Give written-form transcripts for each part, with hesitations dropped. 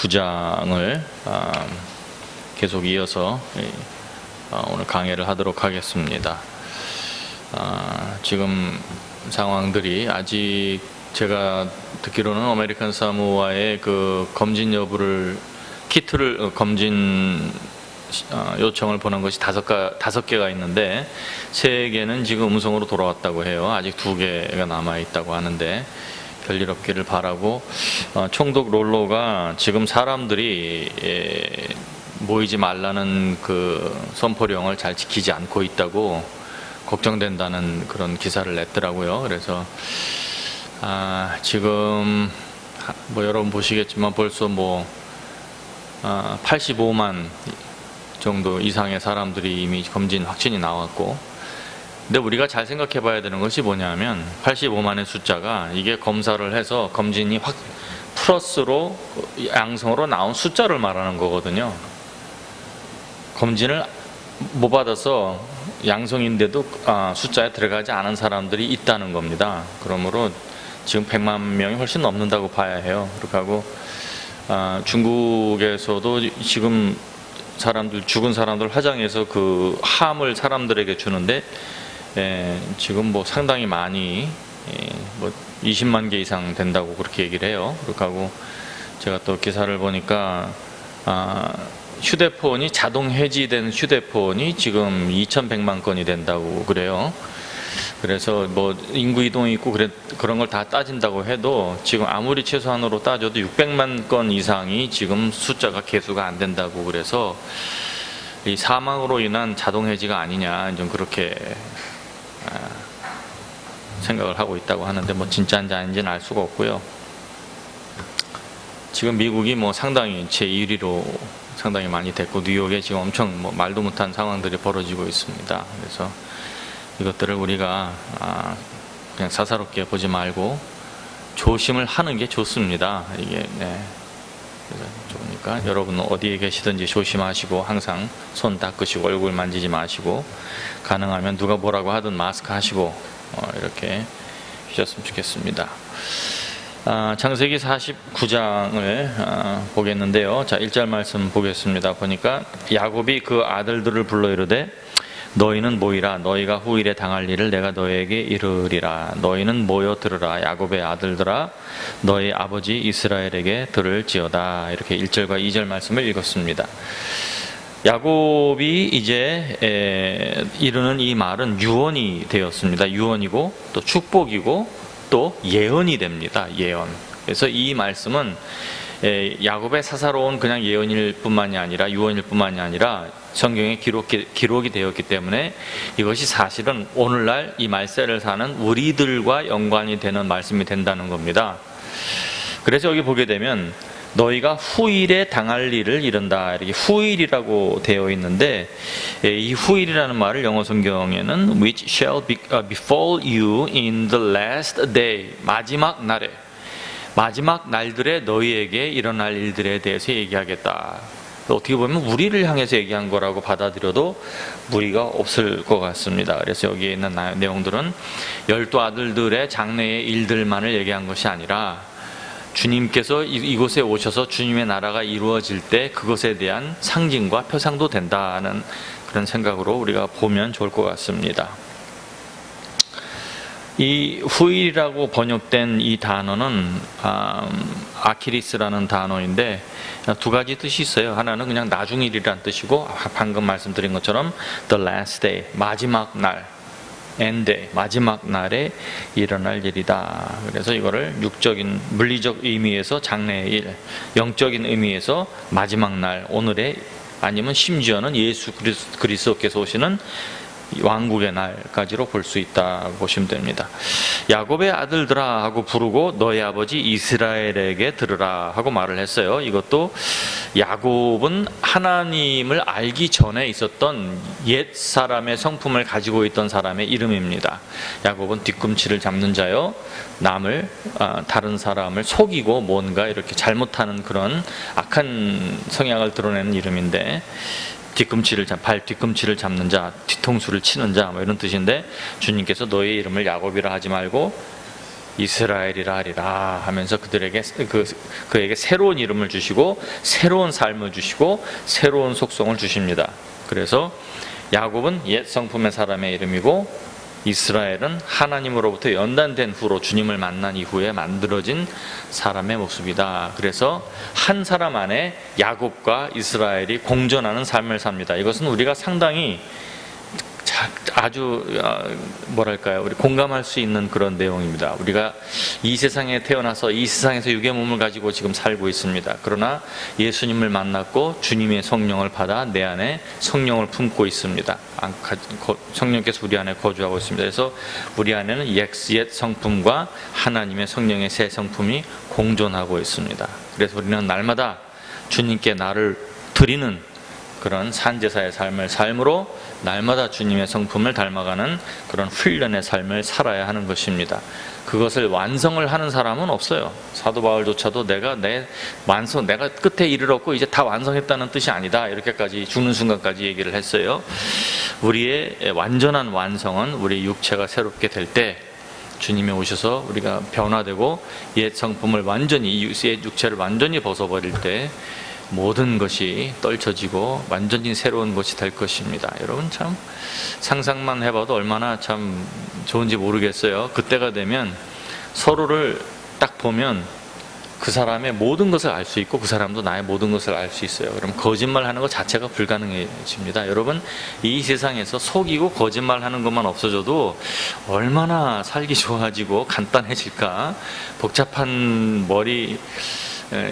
49장을 계속 이어서 오늘 강해를 하도록 하겠습니다. 지금 상황들이 아직 제가 듣기로는 아메리칸 사모아의 그 검진 여부를 키트를 검진 요청을 보낸 것이 5개가 있는데 3개는 지금 음성으로 돌아왔다고 해요. 아직 2개가 남아 있다고 하는데 별일 없기를 바라고, 총독 롤로가 지금 사람들이 모이지 말라는 그 선포령을 잘 지키지 않고 있다고 걱정된다는 그런 기사를 냈더라고요. 그래서 지금 뭐 여러분 보시겠지만 벌써 85만 정도 이상의 사람들이 이미 검진 확진이 나왔고, 근데 우리가 잘 생각해 봐야 되는 것이 뭐냐면 85만의 숫자가 이게 검사를 해서 검진이 플러스로 양성으로 나온 숫자를 말하는 거거든요. 검진을 못 받아서 양성인데도 숫자에 들어가지 않은 사람들이 있다는 겁니다. 그러므로 지금 100만 명이 훨씬 넘는다고 봐야 해요. 그렇게 하고 중국에서도 지금 죽은 사람들 화장해서 그 함을 사람들에게 주는데 지금 상당히 많이 20만 개 이상 된다고 그렇게 얘기를 해요. 그렇게 하고 제가 또 기사를 보니까 휴대폰이 자동 해지된 휴대폰이 지금 2100만 건이 된다고 그래요. 그래서 인구 이동이 있고 그런 걸 다 따진다고 해도 지금 아무리 최소한으로 따져도 600만 건 이상이 지금 숫자가 계수가 안 된다고, 그래서 이 사망으로 인한 자동 해지가 아니냐 좀 그렇게 생각을 하고 있다고 하는데 진짜인지 아닌지는 알 수가 없고요. 지금 미국이 상당히 제1위로 상당히 많이 됐고, 뉴욕에 지금 엄청 말도 못한 상황들이 벌어지고 있습니다. 그래서 이것들을 우리가 그냥 사사롭게 보지 말고 조심을 하는 게 좋습니다. 이게 그래서 좋으니까 여러분 어디에 계시든지 조심하시고 항상 손 닦으시고 얼굴 만지지 마시고 가능하면 누가 뭐라고 하든 마스크 하시고 이렇게 하셨으면 좋겠습니다. 창세기 49장을 보겠는데요. 자, 1절 말씀 보겠습니다. 보니까 야곱이 그 아들들을 불러 이르되 너희는 모이라. 너희가 후일에 당할 일을 내가 너희에게 이르리라. 너희는 모여 들으라. 야곱의 아들들아, 너희 아버지 이스라엘에게 들을지어다. 이렇게 1절과 2절 말씀을 읽었습니다. 야곱이 이제 이르는 이 말은 유언이 되었습니다. 유언이고 또 축복이고 또 예언이 됩니다. 예언. 그래서 이 말씀은 야곱의 사사로운 그냥 예언일 뿐만이 아니라 유언일 뿐만이 아니라 성경에 기록이 되었기 때문에 이것이 사실은 오늘날 이 말세를 사는 우리들과 연관이 되는 말씀이 된다는 겁니다. 그래서 여기 보게 되면 너희가 후일에 당할 일을 이른다, 이렇게 후일이라고 되어 있는데, 이 후일이라는 말을 영어 성경에는 which shall befall you in the last day, 마지막 날들에 너희에게 일어날 일들에 대해서 얘기하겠다. 어떻게 보면 우리를 향해서 얘기한 거라고 받아들여도 무리가 없을 것 같습니다. 그래서 여기에 있는 내용들은 12 아들들의 장래의 일들만을 얘기한 것이 아니라 주님께서 이곳에 오셔서 주님의 나라가 이루어질 때 그것에 대한 상징과 표상도 된다는 그런 생각으로 우리가 보면 좋을 것 같습니다. 이 후일이라고 번역된 이 단어는 아키리스라는 단어인데 2가지 뜻이 있어요. 하나는 그냥 나중일이라는 뜻이고, 방금 말씀드린 것처럼 the last day, 마지막 날, end day, 마지막 날에 일어날 일이다. 그래서 이거를 육적인 물리적 의미에서 장래의 일, 영적인 의미에서 마지막 날, 오늘의, 아니면 심지어는 예수 그리스도께서 오시는 왕국의 날까지로 볼 수 있다고 보시면 됩니다. 야곱의 아들들아 하고 부르고 너희 아버지 이스라엘에게 들으라 하고 말을 했어요. 이것도 야곱은 하나님을 알기 전에 있었던 옛 사람의 성품을 가지고 있던 사람의 이름입니다. 야곱은 뒤꿈치를 잡는 자요, 다른 사람을 속이고 뭔가 이렇게 잘못하는 그런 악한 성향을 드러내는 이름인데, 발 뒤꿈치를 잡는 자, 뒤통수를 치는 자, 이런 뜻인데, 주님께서 너의 이름을 야곱이라 하지 말고 이스라엘이라 하리라 하면서 그에게 새로운 이름을 주시고 새로운 삶을 주시고 새로운 속성을 주십니다. 그래서 야곱은 옛 성품의 사람의 이름이고 이스라엘은 하나님으로부터 연단된 후로 주님을 만난 이후에 만들어진 사람의 모습이다. 그래서 한 사람 안에 야곱과 이스라엘이 공존하는 삶을 삽니다. 이것은 우리가 상당히 아주 뭐랄까요, 우리 공감할 수 있는 그런 내용입니다. 우리가 이 세상에 태어나서 이 세상에서 육의 몸을 가지고 지금 살고 있습니다. 그러나 예수님을 만났고 주님의 성령을 받아 내 안에 성령을 품고 있습니다. 성령께서 우리 안에 거주하고 있습니다. 그래서 우리 안에는 옛 성품과 하나님의 성령의 새 성품이 공존하고 있습니다. 그래서 우리는 날마다 주님께 나를 드리는 그런 산제사의 삶으로 날마다 주님의 성품을 닮아가는 그런 훈련의 삶을 살아야 하는 것입니다. 그것을 완성을 하는 사람은 없어요. 사도 바울조차도 내가 끝에 이르렀고 이제 다 완성했다는 뜻이 아니다, 이렇게까지 죽는 순간까지 얘기를 했어요. 우리의 완전한 완성은 우리 육체가 새롭게 될 때 주님이 오셔서 우리가 변화되고 옛 성품을 완전히, 옛 육체를 완전히 벗어버릴 때 모든 것이 떨쳐지고 완전히 새로운 것이 될 것입니다. 여러분, 참 상상만 해봐도 얼마나 참 좋은지 모르겠어요. 그때가 되면 서로를 딱 보면 그 사람의 모든 것을 알 수 있고 그 사람도 나의 모든 것을 알 수 있어요. 그럼 거짓말하는 것 자체가 불가능해집니다. 여러분, 이 세상에서 속이고 거짓말하는 것만 없어져도 얼마나 살기 좋아지고 간단해질까. 복잡한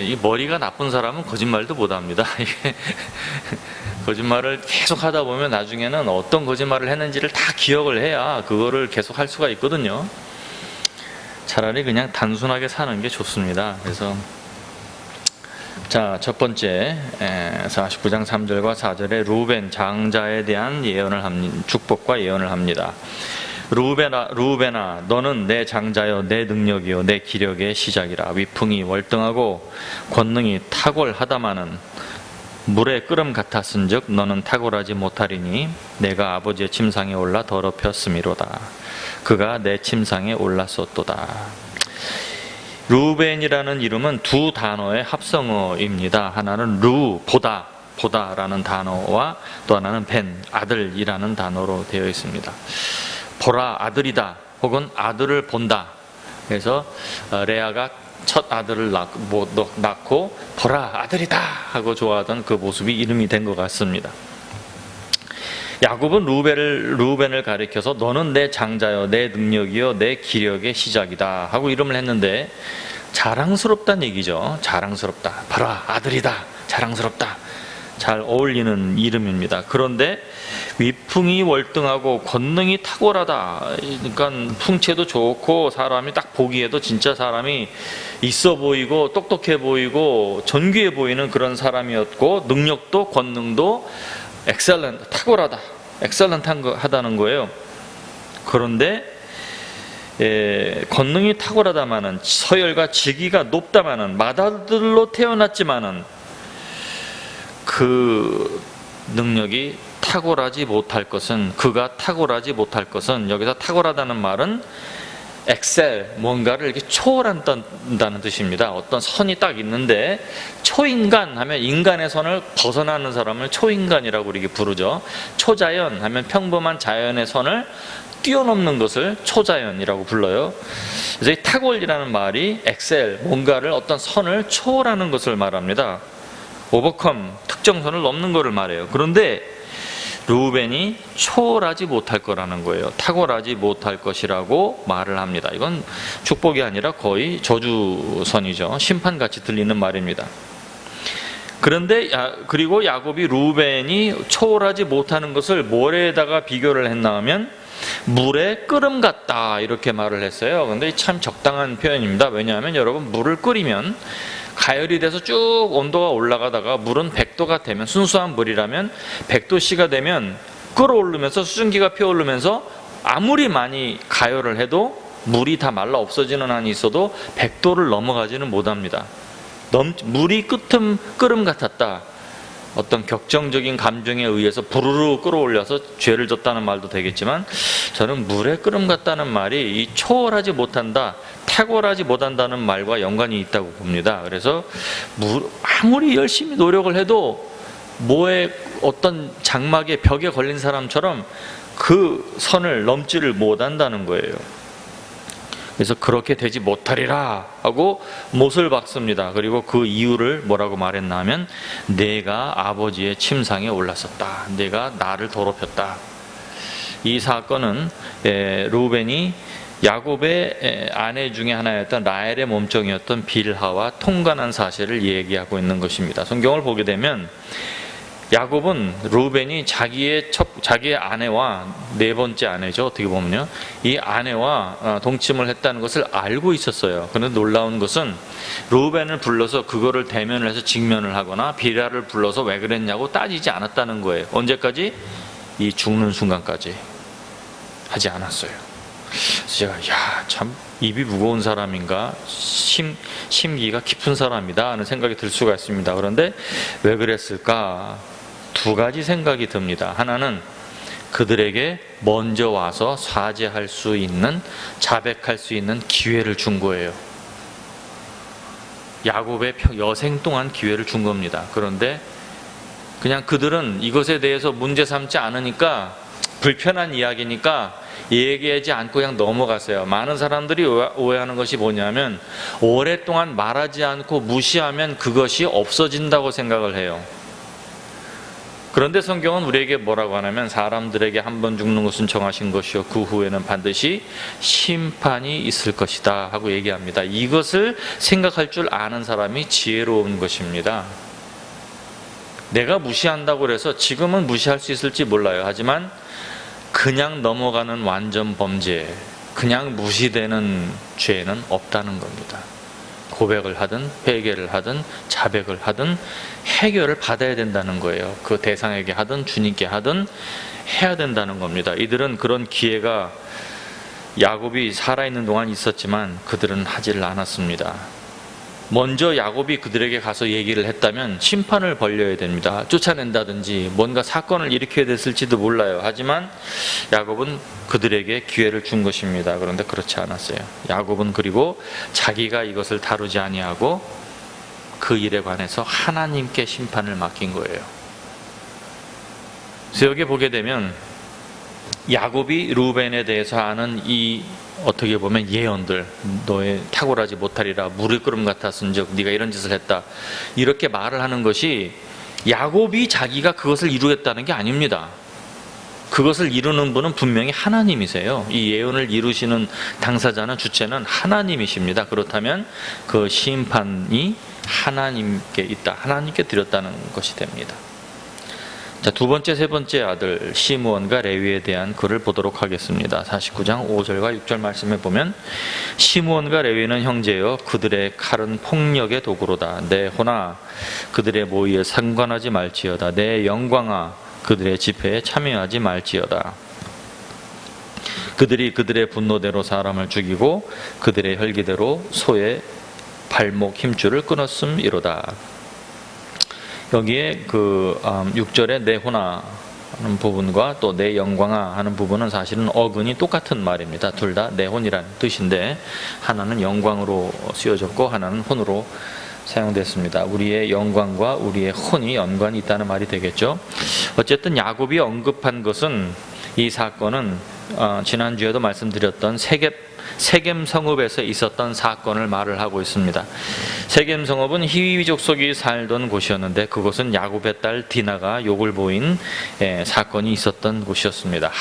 이 머리가 나쁜 사람은 거짓말도 못합니다. 거짓말을 계속 하다 보면 나중에는 어떤 거짓말을 했는지를 다 기억을 해야 그거를 계속 할 수가 있거든요. 차라리 그냥 단순하게 사는 게 좋습니다. 그래서 자, 첫 번째 49장 3절과 4절에 루벤 장자에 대한 축복과 예언을 합니다. 루벤아, 너는 내 장자여, 내 능력이요, 내 기력의 시작이라. 위풍이 월등하고 권능이 탁월하다마는 물의 끓음 같았은즉 너는 탁월하지 못하리니 내가 아버지의 침상에 올라 더럽혔음이로다. 그가 내 침상에 올랐었도다. 루벤이라는 이름은 두 단어의 합성어입니다. 하나는 보다라는 단어와 또 하나는 벤, 아들이라는 단어로 되어 있습니다. 보라, 아들이다, 혹은 아들을 본다. 그래서 레아가 첫 아들을 낳고 보라, 아들이다 하고 좋아하던 그 모습이 이름이 된 것 같습니다. 야곱은 루벤을 가리켜서 너는 내 장자여, 내 능력이여, 내 기력의 시작이다 하고 이름을 했는데 자랑스럽다는 얘기죠. 자랑스럽다, 보라, 아들이다, 자랑스럽다, 잘 어울리는 이름입니다. 그런데 위풍이 월등하고 권능이 탁월하다. 그러니까 풍채도 좋고 사람이 딱 보기에도 진짜 사람이 있어 보이고 똑똑해 보이고 존귀해 보이는 그런 사람이었고, 능력도 권능도 탁월하다, 엑셀런트하다는 거예요. 그런데 권능이 탁월하다마는, 서열과 직위가 높다마는, 맏아들로 태어났지마는 그 능력이 탁월하지 못할 것은, 그가 탁월하지 못할 것은, 여기서 탁월하다는 말은 뭔가를 이렇게 초월한다는 뜻입니다. 어떤 선이 딱 있는데, 초인간 하면 인간의 선을 벗어나는 사람을 초인간이라고 이렇게 부르죠. 초자연 하면 평범한 자연의 선을 뛰어넘는 것을 초자연이라고 불러요. 그래서 이 탁월이라는 말이 뭔가를, 어떤 선을 초월하는 것을 말합니다. 오버컴, 특정선을 넘는 것을 말해요. 그런데 루벤이 초월하지 못할 거라는 거예요. 탁월하지 못할 것이라고 말을 합니다. 이건 축복이 아니라 거의 저주선이죠. 심판같이 들리는 말입니다. 그런데 그리고 야곱이 루벤이 초월하지 못하는 것을 뭐에다가 비교를 했나 하면 물의 끓음 같다, 이렇게 말을 했어요. 그런데 참 적당한 표현입니다. 왜냐하면 여러분, 물을 끓이면 가열이 돼서 쭉 온도가 올라가다가 물은 100도가 되면, 순수한 물이라면 100도씨가 되면 끓어오르면서 수증기가 피어오르면서 아무리 많이 가열을 해도 물이 다 말라 없어지는 한이 있어도 100도를 넘어가지는 못합니다. 물이 끓음 같았다. 어떤 격정적인 감정에 의해서 부르르 끌어올려서 죄를 졌다는 말도 되겠지만, 저는 물에 끓음 같다는 말이 이 초월하지 못한다, 탁월하지 못한다는 말과 연관이 있다고 봅니다. 그래서 아무리 열심히 노력을 해도 뭐에 어떤 장막의 벽에 걸린 사람처럼 그 선을 넘지를 못한다는 거예요. 그래서 그렇게 되지 못하리라 하고 못을 박습니다. 그리고 그 이유를 뭐라고 말했나 하면 내가 아버지의 침상에 올랐었다. 내가 나를 더럽혔다. 이 사건은 루벤이 야곱의 아내 중에 하나였던 라헬의 몸종이었던 빌하와 통관한 사실을 얘기하고 있는 것입니다. 성경을 보게 되면 야곱은 루벤이 자기의 아내와 네 번째 아내죠. 어떻게 보면요. 이 아내와 동침을 했다는 것을 알고 있었어요. 그런데 놀라운 것은 루벤을 불러서 그거를 대면을 해서 직면을 하거나 빌하를 불러서 왜 그랬냐고 따지지 않았다는 거예요. 언제까지? 이 죽는 순간까지 하지 않았어요. 그래서 제가 참 입이 무거운 사람인가 심기가 깊은 사람이다 하는 생각이 들 수가 있습니다. 그런데 왜 그랬을까? 두 가지 생각이 듭니다. 하나는 그들에게 먼저 와서 사죄할 수 있는, 자백할 수 있는 기회를 준 거예요. 야곱의 여생 동안 기회를 준 겁니다. 그런데 그냥 그들은 이것에 대해서 문제 삼지 않으니까, 불편한 이야기니까 얘기하지 않고 그냥 넘어갔어요. 많은 사람들이 오해하는 것이 뭐냐면 오랫동안 말하지 않고 무시하면 그것이 없어진다고 생각을 해요. 그런데 성경은 우리에게 뭐라고 하냐면 사람들에게 한 번 죽는 것은 정하신 것이요 그 후에는 반드시 심판이 있을 것이다 하고 얘기합니다. 이것을 생각할 줄 아는 사람이 지혜로운 것입니다. 내가 무시한다고 해서 지금은 무시할 수 있을지 몰라요. 하지만 그냥 넘어가는 완전 범죄, 그냥 무시되는 죄는 없다는 겁니다. 고백을 하든 회개를 하든 자백을 하든 해결을 받아야 된다는 거예요. 그 대상에게 하든 주님께 하든 해야 된다는 겁니다. 이들은 그런 기회가 야곱이 살아있는 동안 있었지만 그들은 하지를 않았습니다. 먼저 야곱이 그들에게 가서 얘기를 했다면 심판을 벌려야 됩니다. 쫓아낸다든지 뭔가 사건을 일으켜야 됐을지도 몰라요. 하지만 야곱은 그들에게 기회를 준 것입니다. 그런데 그렇지 않았어요. 야곱은 그리고 자기가 이것을 다루지 아니하고 그 일에 관해서 하나님께 심판을 맡긴 거예요. 그래서 여기 보게 되면 야곱이 루벤에 대해서 하는 이 어떻게 보면 예언들, 너의 탁월하지 못하리라, 물을 끓음 같았은즉 네가 이런 짓을 했다, 이렇게 말을 하는 것이 야곱이 자기가 그것을 이루겠다는 게 아닙니다. 그것을 이루는 분은 분명히 하나님이세요. 이 예언을 이루시는 당사자는, 주체는 하나님이십니다. 그렇다면 그 심판이 하나님께 있다, 하나님께 드렸다는 것이 됩니다. 자, 두 번째, 세 번째 아들 시므온과 레위에 대한 글을 보도록 하겠습니다. 49장 5절과 6절 말씀에 보면 시므온과 레위는 형제여 그들의 칼은 폭력의 도구로다. 내 호나 그들의 모의에 상관하지 말지어다. 내 영광아 그들의 집회에 참여하지 말지어다. 그들이 그들의 분노대로 사람을 죽이고 그들의 혈기대로 소의 발목 힘줄을 끊었음이로다. 여기에 그 6절에 내 호나 하는 부분과 또 내 영광아 하는 부분은 사실은 어근이 똑같은 말입니다. 둘 다 내 혼이라는 뜻인데 하나는 영광으로 쓰여졌고 하나는 혼으로 사용됐습니다. 우리의 영광과 우리의 혼이 연관이 있다는 말이 되겠죠. 어쨌든 야곱이 언급한 것은, 이 사건은 지난주에도 말씀드렸던 세겜 성읍에서 있었던 사건을 말을 하고 있습니다. 세겜 성읍은 히위 족속이 살던 곳이었는데 그곳은 야곱의 딸 디나가 욕을 보인 사건이 있었던 곳이었습니다.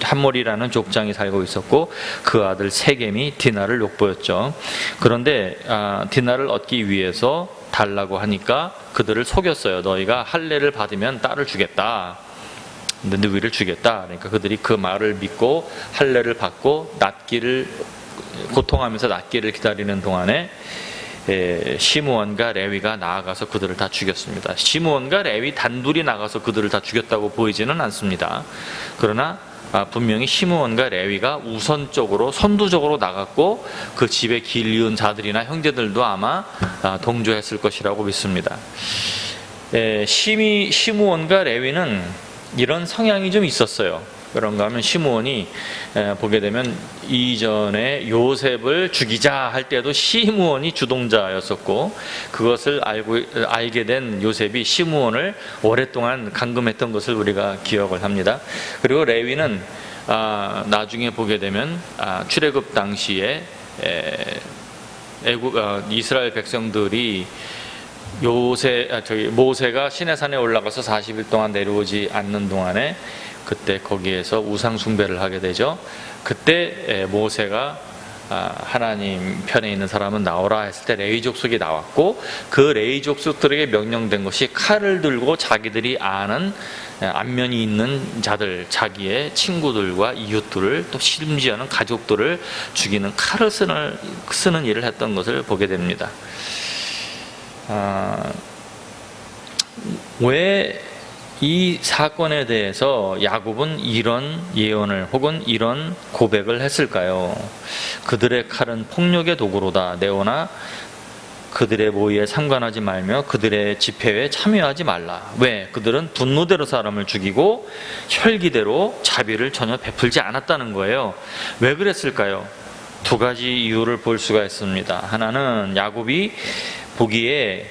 하몰이라는 족장이 살고 있었고 그 아들 세겜이 디나를 욕보였죠. 그런데 디나를 얻기 위해서 달라고 하니까 그들을 속였어요. 너희가 할례를 받으면 딸을 주겠다, 누이를 주겠다. 그러니까 그들이 그 말을 믿고 할례를 받고 고통하면서 낫기를 기다리는 동안에 시므온과 레위가 나아가서 그들을 다 죽였습니다. 시므온과 레위 단둘이 나가서 그들을 다 죽였다고 보이지는 않습니다. 그러나 분명히 시므온과 레위가 우선적으로 선두적으로 나갔고 그 집에 길 이은 자들이나 형제들도 아마 동조했을 것이라고 믿습니다. 시므온과 레위는 이런 성향이 좀 있었어요. 그런가 하면 시므온이 보게 되면 이전에 요셉을 죽이자 할 때도 시므온이 주동자였었고, 그것을 알게 된 요셉이 시므온을 오랫동안 감금했던 것을 우리가 기억을 합니다. 그리고 레위는 나중에 보게 되면 출애굽 당시에 이스라엘 백성들이 모세가 시내산에 올라가서 40일 동안 내려오지 않는 동안에 그때 거기에서 우상 숭배를 하게 되죠. 그때 모세가 하나님 편에 있는 사람은 나오라 했을 때 레위 족속이 나왔고, 그 레위 족속들에게 명령된 것이 칼을 들고 자기들이 아는 안면이 있는 자들, 자기의 친구들과 이웃들을, 또 심지어는 가족들을 죽이는 칼을 쓰는 일을 했던 것을 보게 됩니다. 왜 이 사건에 대해서 야곱은 이런 예언을 혹은 이런 고백을 했을까요? 그들의 칼은 폭력의 도구로다. 네오나 그들의 모의에 상관하지 말며 그들의 집회에 참여하지 말라. 왜? 그들은 분노대로 사람을 죽이고 혈기대로 자비를 전혀 베풀지 않았다는 거예요. 왜 그랬을까요? 두 가지 이유를 볼 수가 있습니다. 하나는 야곱이 보기에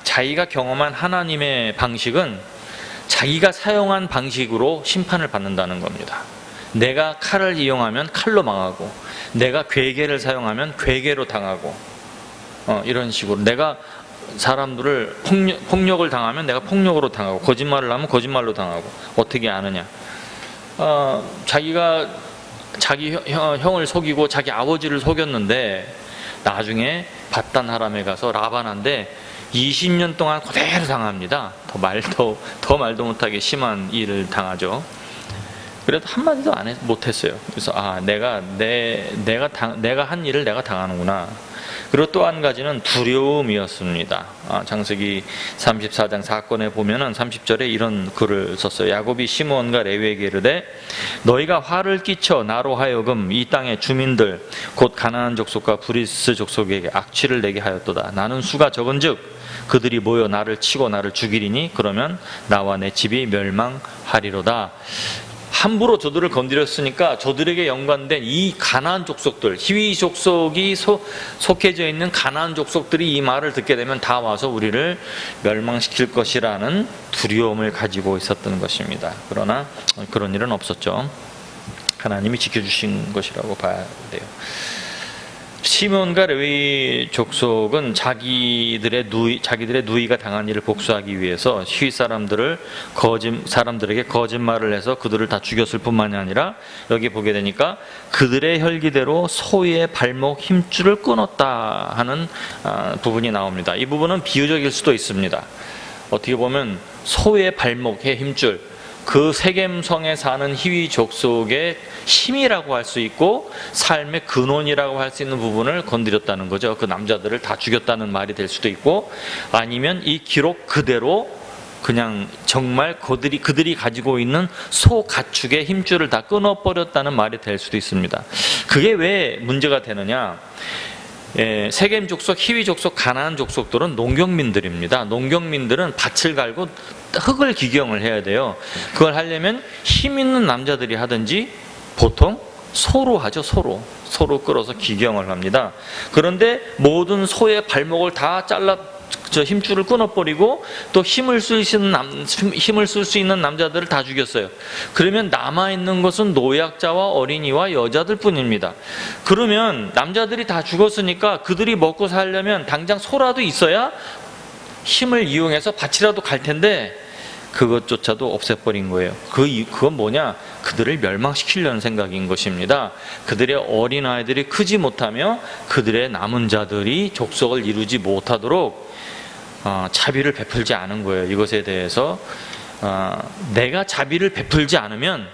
자기가 경험한 하나님의 방식은 자기가 사용한 방식으로 심판을 받는다는 겁니다. 내가 칼을 이용하면 칼로 망하고, 내가 괴계를 사용하면 괴계로 당하고, 이런 식으로 내가 사람들을 폭력을 당하면 내가 폭력으로 당하고, 거짓말을 하면 거짓말로 당하고. 어떻게 아느냐? 자기가 자기 형을 속이고 자기 아버지를 속였는데 나중에 밧단 아람에 가서 라반한테 20년 동안 그대로 당합니다. 더 말도 못하게 심한 일을 당하죠. 그래도 한마디도 못했어요. 그래서 내가 한 일을 내가 당하는구나. 그리고 또 한 가지는 두려움이었습니다. 창세기 34장 사건에 보면은 30절에 이런 글을 썼어요. 야곱이 시므온과 레위에게 이르되 너희가 화를 끼쳐 나로 하여금 이 땅의 주민들 곧 가나안 족속과 브리스 족속에게 악취를 내게 하였도다. 나는 수가 적은즉 그들이 모여 나를 치고 나를 죽이리니 그러면 나와 내 집이 멸망하리로다. 함부로 저들을 건드렸으니까 저들에게 연관된 이 가나안 족속들, 히위 족속이 속해져 있는 가나안 족속들이 이 말을 듣게 되면 다 와서 우리를 멸망시킬 것이라는 두려움을 가지고 있었던 것입니다. 그러나 그런 일은 없었죠. 하나님이 지켜주신 것이라고 봐야 돼요. 시므온과 레위 족속은 자기들의 누이가 당한 일을 복수하기 위해서 히윗 사람들에게 거짓말을 해서 그들을 다 죽였을 뿐만이 아니라 여기 보게 되니까 그들의 혈기대로 소의 발목 힘줄을 끊었다 하는 부분이 나옵니다. 이 부분은 비유적일 수도 있습니다. 어떻게 보면 소의 발목의 힘줄, 그 세겜성에 사는 히위 족속의 힘이라고 할 수 있고 삶의 근원이라고 할 수 있는 부분을 건드렸다는 거죠. 그 남자들을 다 죽였다는 말이 될 수도 있고, 아니면 이 기록 그대로 그냥 정말 그들이 가지고 있는 소 가축의 힘줄을 다 끊어버렸다는 말이 될 수도 있습니다. 그게 왜 문제가 되느냐? 세겜 족속, 히위 족속, 가나안 족속들은 농경민들입니다. 농경민들은 밭을 갈고 흙을 기경을 해야 돼요. 그걸 하려면 힘 있는 남자들이 하든지 보통 소로 하죠. 소로 끌어서 기경을 합니다. 그런데 모든 소의 발목을 다 힘줄을 끊어버리고 또 힘을 쓸 수 있는 남자들을 다 죽였어요. 그러면 남아있는 것은 노약자와 어린이와 여자들 뿐입니다. 그러면 남자들이 다 죽었으니까 그들이 먹고 살려면 당장 소라도 있어야 힘을 이용해서 밭이라도 갈 텐데 그것조차도 없애버린 거예요. 그건 뭐냐? 그들을 멸망시키려는 생각인 것입니다. 그들의 어린아이들이 크지 못하며 그들의 남은 자들이 족속을 이루지 못하도록 자비를 베풀지 않은 거예요. 이것에 대해서 내가 자비를 베풀지 않으면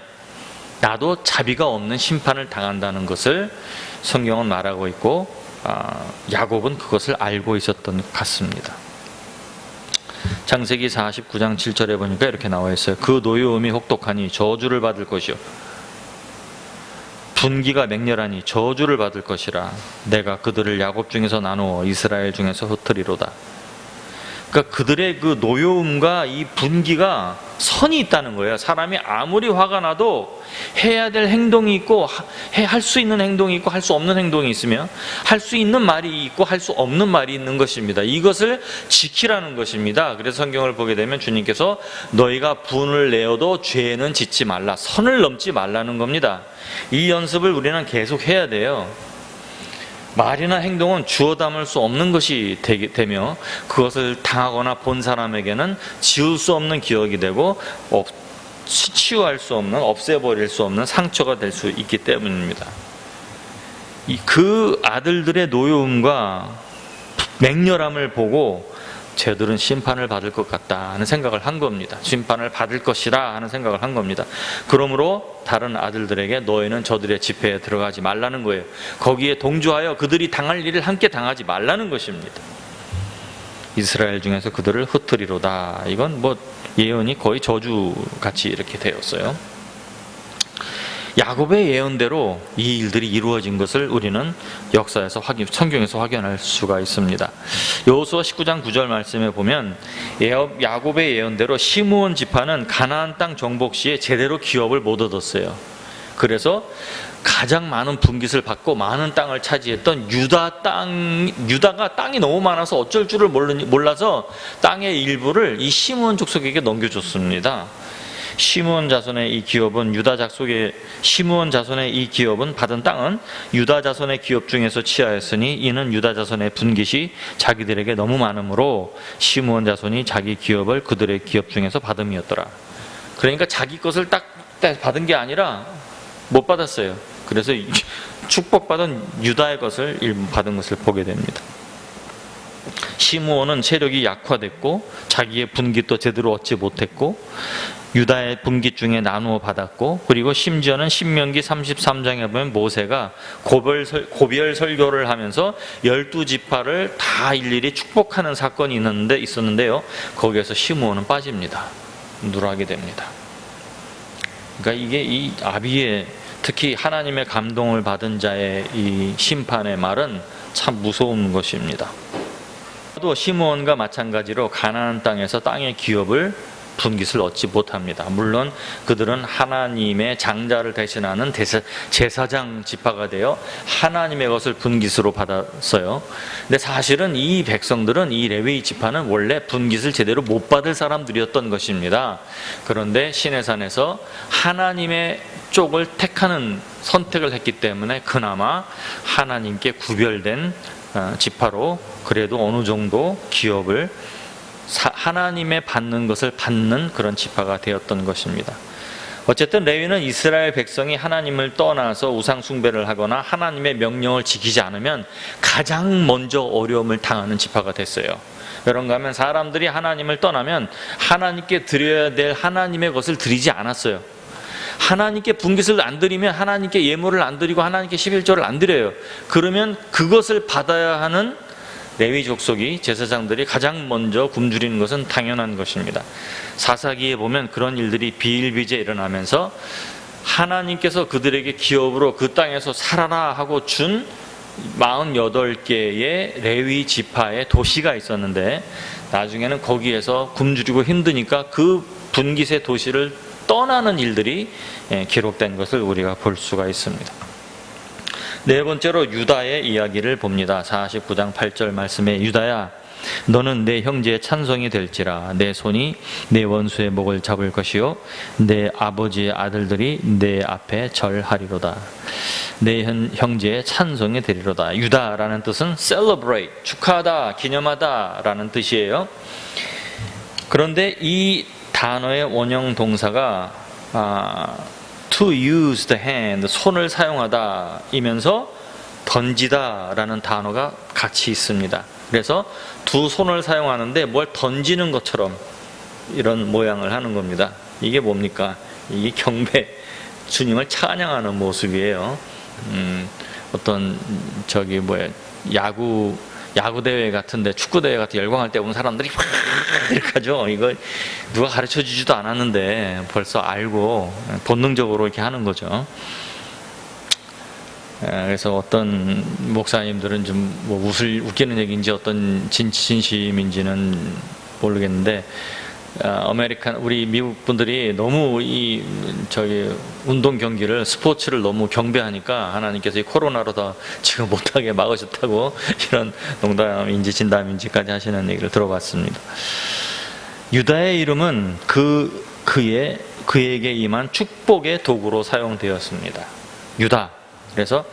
나도 자비가 없는 심판을 당한다는 것을 성경은 말하고 있고, 야곱은 그것을 알고 있었던 것 같습니다. 창세기 49장 7절에 보니까 이렇게 나와 있어요. 그 노여움이 혹독하니 저주를 받을 것이요 분기가 맹렬하니 저주를 받을 것이라. 내가 그들을 야곱 중에서 나누어 이스라엘 중에서 흩으리로다. 그러니까 그들의 그 노여움과 이 분기가 선이 있다는 거예요. 사람이 아무리 화가 나도 해야 될 행동이 있고 할 수 있는 행동이 있고 할 수 없는 행동이 있으며 할 수 있는 말이 있고 할 수 없는 말이 있는 것입니다. 이것을 지키라는 것입니다. 그래서 성경을 보게 되면 주님께서 너희가 분을 내어도 죄는 짓지 말라, 선을 넘지 말라는 겁니다. 이 연습을 우리는 계속 해야 돼요. 말이나 행동은 주워 담을 수 없는 것이 되며 그것을 당하거나 본 사람에게는 지울 수 없는 기억이 되고 치유할 수 없는, 없애버릴 수 없는 상처가 될 수 있기 때문입니다. 그 아들들의 노여움과 맹렬함을 보고 쟤들은 심판을 받을 것 같다 하는 생각을 한 겁니다. 심판을 받을 것이라 하는 생각을 한 겁니다. 그러므로 다른 아들들에게 너희는 저들의 집회에 들어가지 말라는 거예요. 거기에 동조하여 그들이 당할 일을 함께 당하지 말라는 것입니다. 이스라엘 중에서 그들을 흩으리로다. 이건 예언이 거의 저주같이 이렇게 되었어요. 야곱의 예언대로 이 일들이 이루어진 것을 우리는 역사에서 성경에서 확인할 수가 있습니다. 여호수아 19장 9절 말씀에 보면 야곱의 예언대로 시므온 지파는 가나안 땅 정복 시에 제대로 기업을 못 얻었어요. 그래서 가장 많은 분깃을 받고 많은 땅을 차지했던 유다가 땅이 너무 많아서 어쩔 줄을 몰라서 땅의 일부를 이 시므온 족속에게 넘겨줬습니다. 시므온 자손의 이 기업은 받은 땅은 유다 자손의 기업 중에서 취하였으니 이는 유다 자손의 분깃이 자기들에게 너무 많으므로 시므온 자손이 자기 기업을 그들의 기업 중에서 받음이었더라. 그러니까 자기 것을 딱 받은 게 아니라 못 받았어요. 그래서 축복받은 유다의 것을 받은 것을 보게 됩니다. 시므온은 체력이 약화됐고 자기의 분깃도 제대로 얻지 못했고 유다의 분깃 중에 나누어 받았고, 그리고 심지어는 신명기 33장에 보면 모세가 고별 설교를 하면서 12지파를 다 일일이 축복하는 사건이 있었는데요. 거기에서 시므온은 빠집니다. 누락이 됩니다. 그러니까 이게 이 아비의, 특히 하나님의 감동을 받은 자의 이 심판의 말은 참 무서운 것입니다. 또 시므온과 마찬가지로 가나안 땅에서 땅의 기업을 분깃을 얻지 못합니다. 물론 그들은 하나님의 장자를 대신하는 제사장 지파가 되어 하나님의 것을 분깃으로 받았어요. 근데 사실은 이 백성들은, 이 레위 지파는 원래 분깃을 제대로 못 받을 사람들이었던 것입니다. 그런데 시내산에서 하나님의 쪽을 선택을 했기 때문에 그나마 하나님께 구별된 지파로 그래도 어느 정도 기업을 하나님의 받는 것을 받는 그런 지파가 되었던 것입니다. 어쨌든 레위는 이스라엘 백성이 하나님을 떠나서 우상 숭배를 하거나 하나님의 명령을 지키지 않으면 가장 먼저 어려움을 당하는 지파가 됐어요. 그런가 하면 사람들이 하나님을 떠나면 하나님께 드려야 될 하나님의 것을 드리지 않았어요. 하나님께 분깃을 안 드리면 하나님께 예물을 안 드리고 하나님께 11조를 안 드려요. 그러면 그것을 받아야 하는 레위 족속이, 제사장들이 가장 먼저 굶주리는 것은 당연한 것입니다. 사사기에 보면 그런 일들이 비일비재 일어나면서 하나님께서 그들에게 기업으로 그 땅에서 살아라 하고 준 48개의 레위 지파의 도시가 있었는데 나중에는 거기에서 굶주리고 힘드니까 그 분깃의 도시를 떠나는 일들이 기록된 것을 우리가 볼 수가 있습니다. 네 번째로 유다의 이야기를 봅니다. 49장 8절 말씀에 유다야 너는 내 형제의 찬송이 될지라 내 손이 내 원수의 목을 잡을 것이요 내 아버지의 아들들이 내 앞에 절하리로다. 내 형제의 찬송이 되리로다. 유다라는 뜻은 celebrate, 축하하다, 기념하다 라는 뜻이에요. 그런데 이 단어의 원형 동사가 to use the hand, 손을 사용하다 이면서 던지다 라는 단어가 같이 있습니다. 그래서 두 손을 사용하는데 뭘 던지는 것처럼 이런 모양을 하는 겁니다. 이게 뭡니까? 이게 경배, 주님을 찬양하는 모습이에요. 어떤 야구 대회 같은데, 축구 대회 같은 열광할 때 보면 사람들이 이렇게 하죠. 이거 누가 가르쳐 주지도 않았는데 벌써 알고 본능적으로 이렇게 하는 거죠. 그래서 어떤 목사님들은 좀 웃기는 얘기인지 어떤 진심인지는 모르겠는데 아메리칸 우리 미국 분들이 너무 이 운동 경기를 스포츠를 너무 경배하니까 하나님께서 이 코로나로 다 지금 못하게 막으셨다고 이런 농담인지 진담인지까지 하시는 얘기를 들어봤습니다. 유다의 이름은 그에게 임한 축복의 도구로 사용되었습니다. 유다. 그래서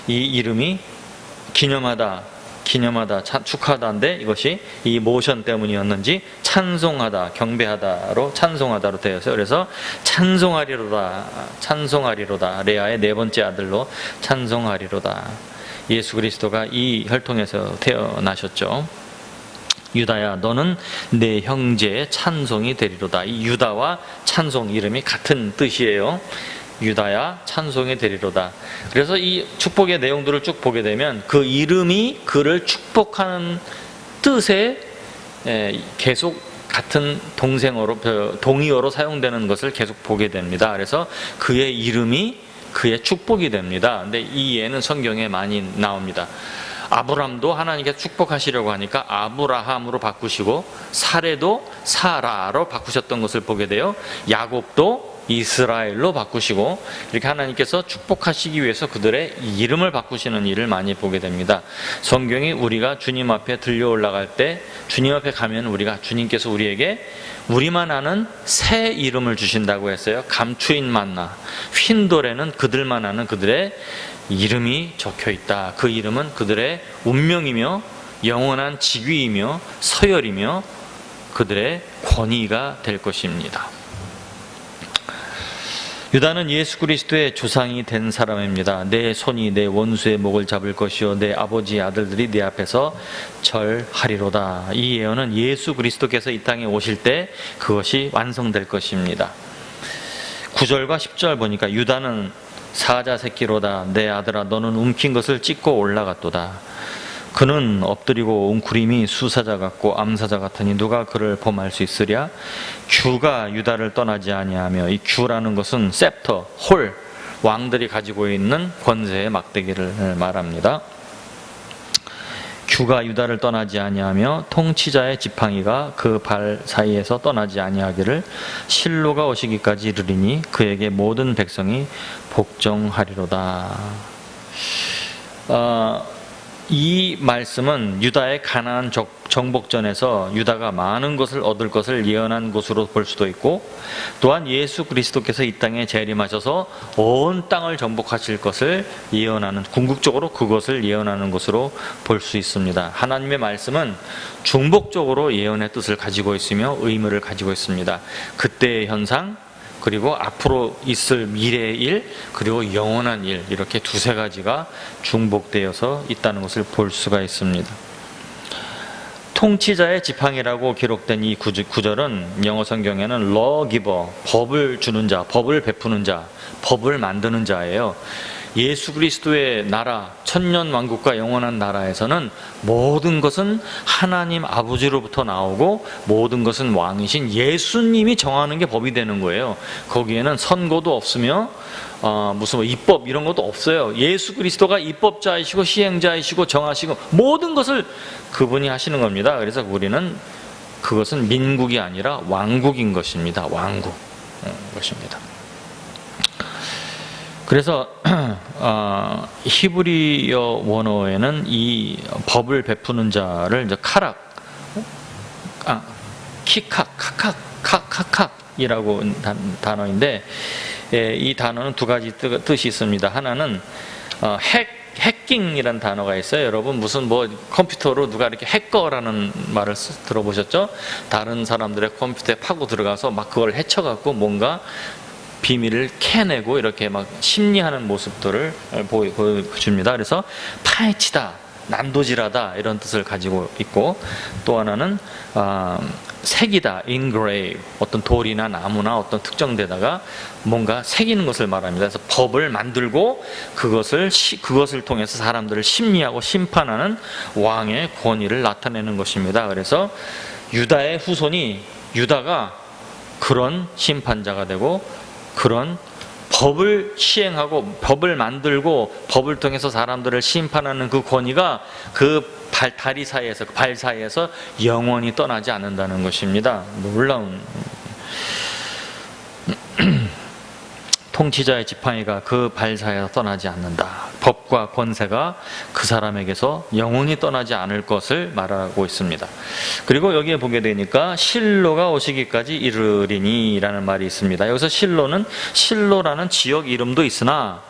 이 이름이 기념하다, 축하하다인데 이것이 이 모션 때문이었는지 찬송하다, 경배하다로 찬송하다로 되었어요. 그래서 찬송하리로다. 레아의 네 번째 아들로 찬송하리로다. 예수 그리스도가 이 혈통에서 태어나셨죠. 유다야, 너는 내 형제의 찬송이 되리로다. 이 유다와 찬송 이름이 같은 뜻이에요. 유다야, 찬송이 되리로다. 그래서 이 축복의 내용들을 쭉 보게 되면 그 이름이 그를 축복하는 뜻에 계속 같은 동의어로 사용되는 것을 계속 보게 됩니다. 그래서 그의 이름이 그의 축복이 됩니다. 근데 이 예는 성경에 많이 나옵니다. 아브람도 하나님께서 축복하시려고 하니까 아브라함으로 바꾸시고 사레도 사라로 바꾸셨던 것을 보게 돼요. 야곱도 이스라엘로 바꾸시고 이렇게 하나님께서 축복하시기 위해서 그들의 이름을 바꾸시는 일을 많이 보게 됩니다. 성경이 우리가 주님 앞에 들려 올라갈 때 주님 앞에 가면 우리가 주님께서 우리에게 우리만 아는 새 이름을 주신다고 했어요. 감추인 만나, 휜돌에는 그들만 아는 그들의 이름이 적혀 있다. 그 이름은 그들의 운명이며 영원한 직위이며 서열이며 그들의 권위가 될 것입니다. 유다는 예수 그리스도의 조상이 된 사람입니다. 내 손이 내 원수의 목을 잡을 것이요 내 아버지의 아들들이 내 앞에서 절하리로다. 이 예언은 예수 그리스도께서 이 땅에 오실 때 그것이 완성될 것입니다. 9절과 10절 보니까 유다는 사자 새끼로다. 내 아들아, 너는 움킨 것을 찢고 올라갔도다. 그는 엎드리고 웅크림이 수사자 같고 암사자 같으니 누가 그를 범할 수 있으랴? 규가 유다를 떠나지 아니하며, 이 규라는 것은 셉터, 홀, 왕들이 가지고 있는 권세의 막대기를 말합니다. 규가 유다를 떠나지 아니하며 통치자의 지팡이가 그 발 사이에서 떠나지 아니하기를 실로가 오시기까지 이르리니 그에게 모든 백성이 복종하리로다. 이 말씀은 유다의 가나안 정복전에서 유다가 많은 것을 얻을 것을 예언한 것으로 볼 수도 있고, 또한 예수 그리스도께서 이 땅에 재림하셔서 온 땅을 정복하실 것을 예언하는, 궁극적으로 그것을 예언하는 것으로 볼 수 있습니다. 하나님의 말씀은 중복적으로 예언의 뜻을 가지고 있으며 의무를 가지고 있습니다. 그때의 현상, 그리고 앞으로 있을 미래의 일, 그리고 영원한 일, 이렇게 두세 가지가 중복되어서 있다는 것을 볼 수가 있습니다. 통치자의 지팡이라고 기록된 이 구절은 영어 성경에는 lawgiver, 법을 주는 자, 법을 베푸는 자, 법을 만드는 자예요. 예수 그리스도의 나라, 천년왕국과 영원한 나라에서는 모든 것은 하나님 아버지로부터 나오고 모든 것은 왕이신 예수님이 정하는 게 법이 되는 거예요. 거기에는 선고도 없으며 무슨 입법 이런 것도 없어요. 예수 그리스도가 입법자이시고 시행자이시고 정하시고 모든 것을 그분이 하시는 겁니다. 그래서 우리는 그것은 민국이 아니라 왕국인 것입니다. 왕국 것입니다. 그래서 히브리어 원어에는 이 법을 베푸는 자를 이제 키칵이라고 단어인데, 이 단어는 두 가지 뜻이 있습니다. 하나는 해킹이라는 단어가 있어요. 여러분 무슨 컴퓨터로 누가 이렇게 해커라는 말을 들어보셨죠? 다른 사람들의 컴퓨터에 파고 들어가서 막 그걸 해쳐갖고 뭔가 비밀을 캐내고 이렇게 막 심리하는 모습들을 보여줍니다. 그래서 파헤치다, 난도질하다 이런 뜻을 가지고 있고, 또 하나는 새기다, engrave, 어떤 돌이나 나무나 어떤 특정 데다가 뭔가 새기는 것을 말합니다. 그래서 법을 만들고 그것을 통해서 사람들을 심리하고 심판하는 왕의 권위를 나타내는 것입니다. 그래서 유다의 후손이, 유다가 그런 심판자가 되고 그런 법을 시행하고 법을 만들고 법을 통해서 사람들을 심판하는 그 권위가 그 다리 사이에서, 발 사이에서 영원히 떠나지 않는다는 것입니다. 놀라운 통치자의 지팡이가 그 발 사이에서 떠나지 않는다. 법과 권세가 그 사람에게서 영원히 떠나지 않을 것을 말하고 있습니다. 그리고 여기에 보게 되니까 실로가 오시기까지 이르리니 라는 말이 있습니다. 여기서 실로라는 지역 이름도 있으나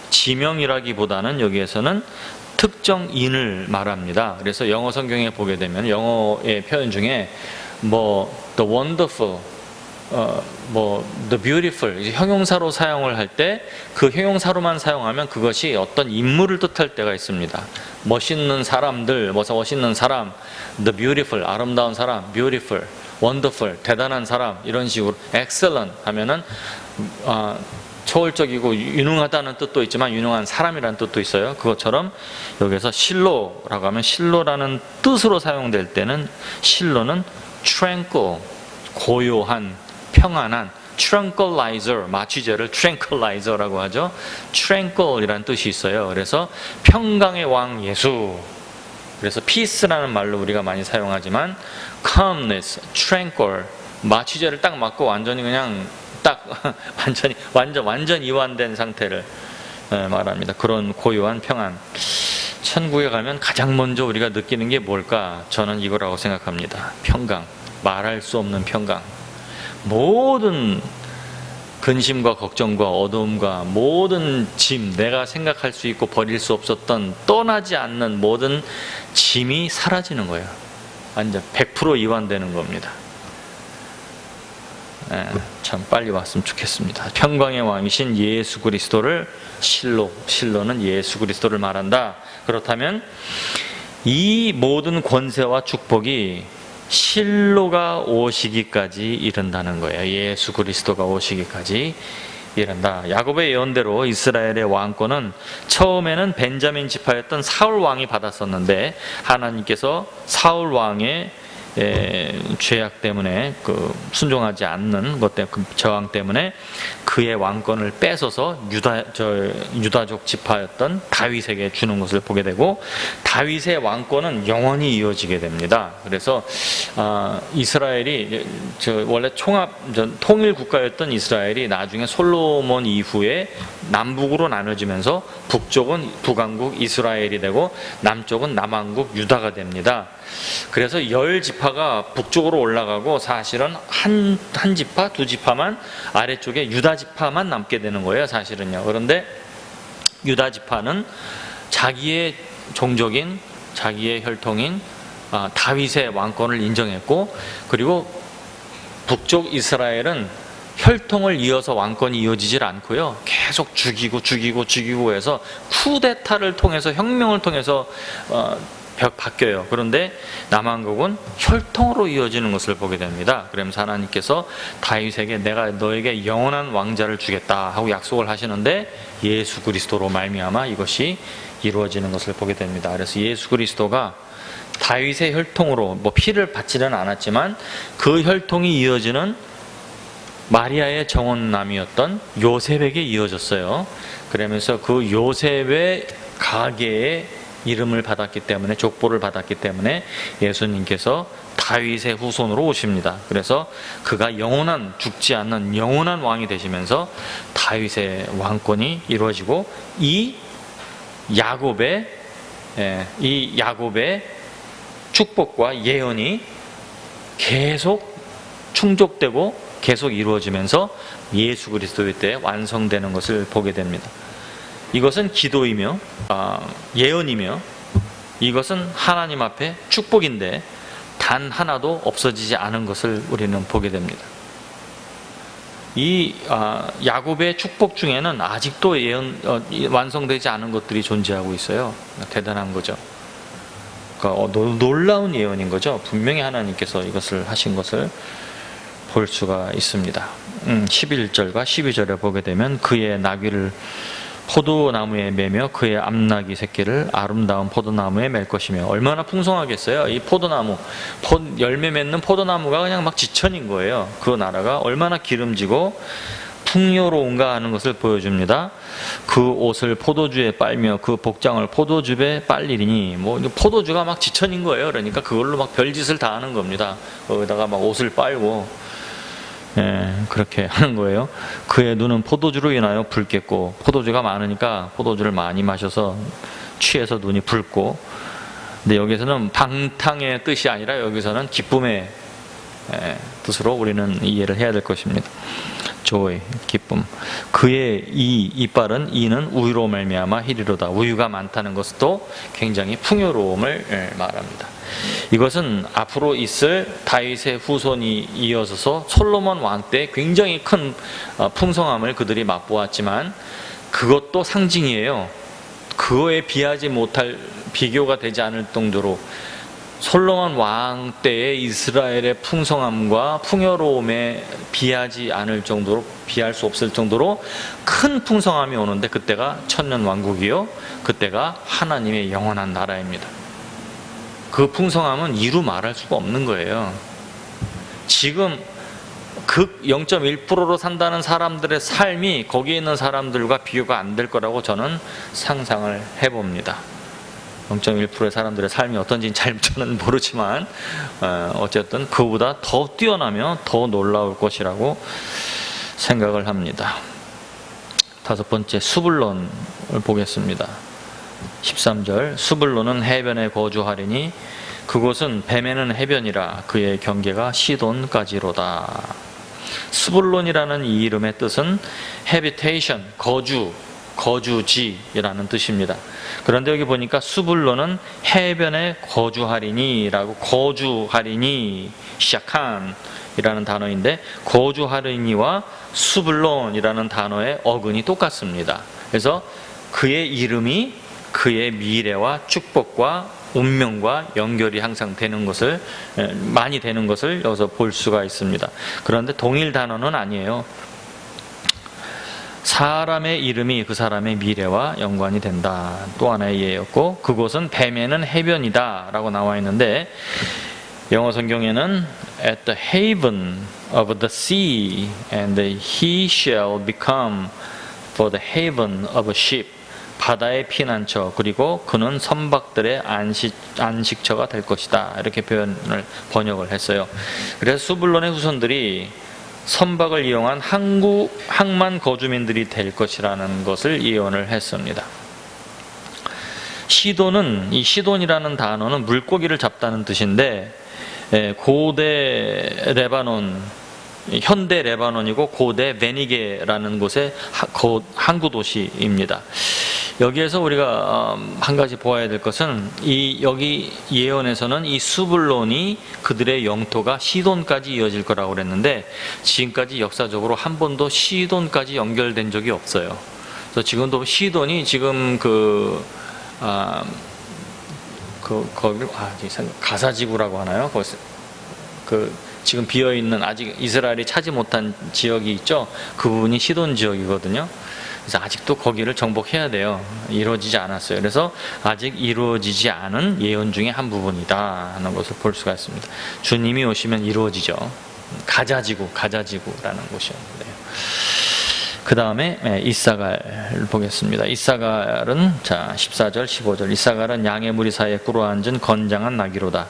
지명이라기보다는 여기에서는 특정인을 말합니다. 그래서 영어 성경에 보게 되면 영어의 표현 중에 the wonderful, the beautiful, 형용사로 사용을 할 때 그 형용사로만 사용하면 그것이 어떤 인물을 뜻할 때가 있습니다. 멋있는 사람들, 멋있는 사람, the beautiful, 아름다운 사람, beautiful, wonderful, 대단한 사람, 이런 식으로 excellent 하면은 초월적이고 유능하다는 뜻도 있지만 유능한 사람이라는 뜻도 있어요. 그것처럼 여기서 실로라고 하면 실로라는 뜻으로 사용될 때는 실로는 tranquil, 고요한, 평안한, tranquilizer, 마취제를 tranquilizer라고 하죠. tranquil이라는 뜻이 있어요. 그래서 평강의 왕 예수. 그래서 peace라는 말로 우리가 많이 사용하지만 calmness, tranquil, 마취제를 딱 맞고 완전히 그냥 딱 완전 이완된 상태를 말합니다. 그런 고요한 평안. 천국에 가면 가장 먼저 우리가 느끼는 게 뭘까? 저는 이거라고 생각합니다. 평강. 말할 수 없는 평강. 모든 근심과 걱정과 어두움과 모든 짐, 내가 생각할 수 있고 버릴 수 없었던 떠나지 않는 모든 짐이 사라지는 거예요. 완전 100% 이완되는 겁니다. 참 빨리 왔으면 좋겠습니다. 평강의 왕이신 예수 그리스도를 실로는 예수 그리스도를 말한다. 그렇다면 이 모든 권세와 축복이 실로가 오시기까지 이른다는 거예요. 예수 그리스도가 오시기까지 이른다. 야곱의 예언대로 이스라엘의 왕권은 처음에는 벤자민 지파였던 사울 왕이 받았었는데 하나님께서 사울 왕의 죄악 때문에 순종하지 않는 것 때문에 그 저항 때문에 그의 왕권을 뺏어서 유다족 지파였던 다윗에게 주는 것을 보게 되고 다윗의 왕권은 영원히 이어지게 됩니다. 그래서 이스라엘이 원래 통일 국가였던 이스라엘이 나중에 솔로몬 이후에 남북으로 나눠지면서 북쪽은 북왕국 이스라엘이 되고 남쪽은 남왕국 유다가 됩니다. 그래서 10지파가 북쪽으로 올라가고 사실은 한 지파, 두 지파만 아래쪽에 유다 지파만 남게 되는 거예요, 사실은요. 그런데 유다 지파는 자기의 종족인, 자기의 혈통인 다윗의 왕권을 인정했고, 그리고 북쪽 이스라엘은 혈통을 이어서 왕권이 이어지질 않고요. 계속 죽이고 해서 쿠데타를 통해서, 혁명을 통해서 바뀌어요. 그런데 남왕국은 혈통으로 이어지는 것을 보게 됩니다. 그러면서 하나님께서 다윗에게 내가 너에게 영원한 왕자를 주겠다 하고 약속을 하시는데 예수 그리스도로 말미암아 이것이 이루어지는 것을 보게 됩니다. 그래서 예수 그리스도가 다윗의 혈통으로 피를 받지는 않았지만 그 혈통이 이어지는 마리아의 정원남이었던 요셉에게 이어졌어요. 그러면서 그 요셉의 가계의 이름을 받았기 때문에, 족보를 받았기 때문에 예수님께서 다윗의 후손으로 오십니다. 그래서 그가 영원한, 죽지 않는 영원한 왕이 되시면서 다윗의 왕권이 이루어지고 이 야곱의 축복과 예언이 계속 충족되고 계속 이루어지면서 예수 그리스도의 때 완성되는 것을 보게 됩니다. 이것은 기도이며 예언이며 이것은 하나님 앞에 축복인데 단 하나도 없어지지 않은 것을 우리는 보게 됩니다. 이 야곱의 축복 중에는 아직도 완성되지 않은 것들이 존재하고 있어요. 대단한 거죠. 그러니까 놀라운 예언인 거죠. 분명히 하나님께서 이것을 하신 것을 볼 수가 있습니다. 11절과 12절에 보게 되면 그의 나귀를 포도나무에 매며 그의 암나귀 새끼를 아름다운 포도나무에 맬 것이며. 얼마나 풍성하겠어요. 이 포도나무, 열매 맺는 포도나무가 그냥 막 지천인 거예요. 그 나라가 얼마나 기름지고 풍요로운가 하는 것을 보여줍니다. 그 옷을 포도주에 빨며 그 복장을 포도즙에 빨리니, 뭐 포도주가 막 지천인 거예요. 그러니까 그걸로 막 별짓을 다 하는 겁니다. 거기다가 막 옷을 빨고, 그렇게 하는 거예요. 그의 눈은 포도주로 인하여 붉겠고, 포도주가 많으니까 포도주를 많이 마셔서 취해서 눈이 붉고, 근데 여기서는 방탕의 뜻이 아니라 여기서는 기쁨의 뜻으로 우리는 이해를 해야 될 것입니다. joy, 기쁨. 그의 이빨은 이는 우유로 말미암아 희리로다. 우유가 많다는 것도 굉장히 풍요로움을 말합니다. 이것은 앞으로 있을 다윗의 후손이 이어서서 솔로몬 왕 때 굉장히 큰 풍성함을 그들이 맛보았지만 그것도 상징이에요. 그거에 비하지 못할, 비교가 되지 않을 정도로 솔로몬 왕 때의 이스라엘의 풍성함과 풍요로움에 비하지 않을 정도로, 비할 수 없을 정도로 큰 풍성함이 오는데 그때가 천년 왕국이요, 그때가 하나님의 영원한 나라입니다. 그 풍성함은 이루 말할 수가 없는 거예요. 지금 극 0.1%로 산다는 사람들의 삶이 거기에 있는 사람들과 비교가 안 될 거라고 저는 상상을 해봅니다. 0.1%의 사람들의 삶이 어떤지는 잘 저는 모르지만 어쨌든 그보다 더 뛰어나며 더 놀라울 것이라고 생각을 합니다. 다섯 번째, 수불론을 보겠습니다. 13절, 수불론은 해변에 거주하리니 그곳은 뱀에는 해변이라 그의 경계가 시돈까지로다. 수불론이라는 이 이름의 뜻은 habitation, 거주지라는 뜻입니다. 그런데 여기 보니까 수불론은 해변에 거주하리니 라고, 거주하리니 시작한 이라는 단어인데 거주하리니와 수불론이라는 단어의 어근이 똑같습니다. 그래서 그의 이름이 그의 미래와 축복과 운명과 연결이 항상 되는 것을, 많이 되는 것을 여기서 볼 수가 있습니다. 그런데 동일 단어는 아니에요. 사람의 이름이 그 사람의 미래와 연관이 된다. 또 하나의 예였고, 그곳은 뱀에는 해변이다 라고 나와 있는데 영어 성경에는 at the haven of the sea and he shall become for the haven of a ship. 바다의 피난처, 그리고 그는 선박들의 안식처가 될 것이다. 이렇게 번역을 했어요. 그래서 수불론의 후손들이 선박을 이용한 항만 거주민들이 될 것이라는 것을 예언을 했습니다. 시돈은, 이 시돈이라는 단어는 물고기를 잡다는 뜻인데 고대 레바논, 현대 레바논이고 고대 베니게라는 곳의 항구 도시입니다. 여기에서 우리가 한 가지 보아야 될 것은 여기 예언에서는 이 수불론이 그들의 영토가 시돈까지 이어질 거라고 그랬는데 지금까지 역사적으로 한 번도 시돈까지 연결된 적이 없어요. 그래서 지금도 시돈이 지금 가사지구라고 하나요? 지금 비어있는, 아직 이스라엘이 차지 못한 지역이 있죠? 그 부분이 시돈 지역이거든요. 그래서 아직도 거기를 정복해야 돼요. 이루어지지 않았어요. 그래서 아직 이루어지지 않은 예언 중에 한 부분이다 하는 것을 볼 수가 있습니다. 주님이 오시면 이루어지죠. 가자지구라는 곳이었는데요. 그 다음에 이사갈을 보겠습니다. 이사갈은 14절 15절, 이사갈은 양의 무리 사이에 꿇어앉은 건장한 나귀로다.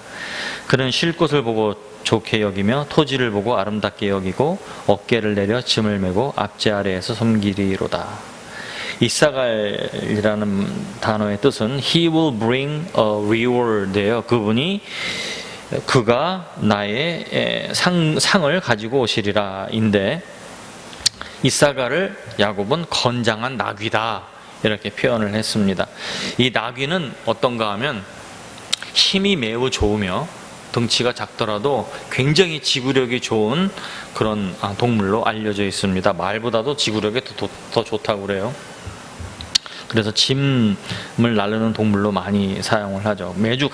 그는 쉴 곳을 보고 좋게 여기며 토지를 보고 아름답게 여기고 어깨를 내려 짐을 메고 앞제 아래에서 섬기리로다. 이사갈이라는 단어의 뜻은 He will bring a reward예요. 그가 나의 상을 가지고 오시리라 인데, 이사갈을 야곱은 건장한 나귀다 이렇게 표현을 했습니다. 이 나귀는 어떤가 하면 힘이 매우 좋으며 덩치가 작더라도 굉장히 지구력이 좋은 그런 동물로 알려져 있습니다. 말보다도 지구력이 더 좋다고 그래요. 그래서 짐을 나르는 동물로 많이 사용을 하죠. 매우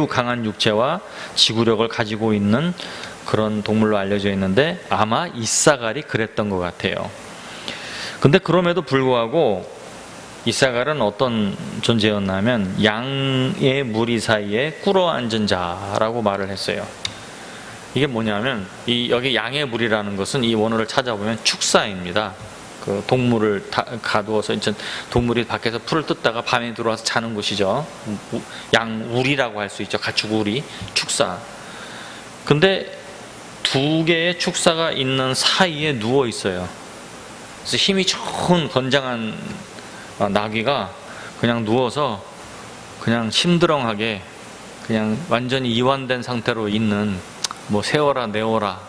강한 육체와 지구력을 가지고 있는 그런 동물로 알려져 있는데 아마 이사갈이 그랬던 것 같아요. 근데 그럼에도 불구하고 이사갈은 어떤 존재였냐면 양의 무리 사이에 꿇어앉은 자라고 말을 했어요. 이게 뭐냐면 여기 양의 물이라는 것은 이 원어를 찾아보면 축사입니다. 그 동물을 가두어서 이제 동물이 밖에서 풀을 뜯다가 밤에 들어와서 자는 곳이죠. 양우리라고 할 수 있죠. 가축우리, 축사. 근데 두 개의 축사가 있는 사이에 누워 있어요. 그래서 힘이 좋은 건장한 나귀가 그냥 누워서 그냥 심드렁하게 그냥 완전히 이완된 상태로 있는, 뭐 세워라 내워라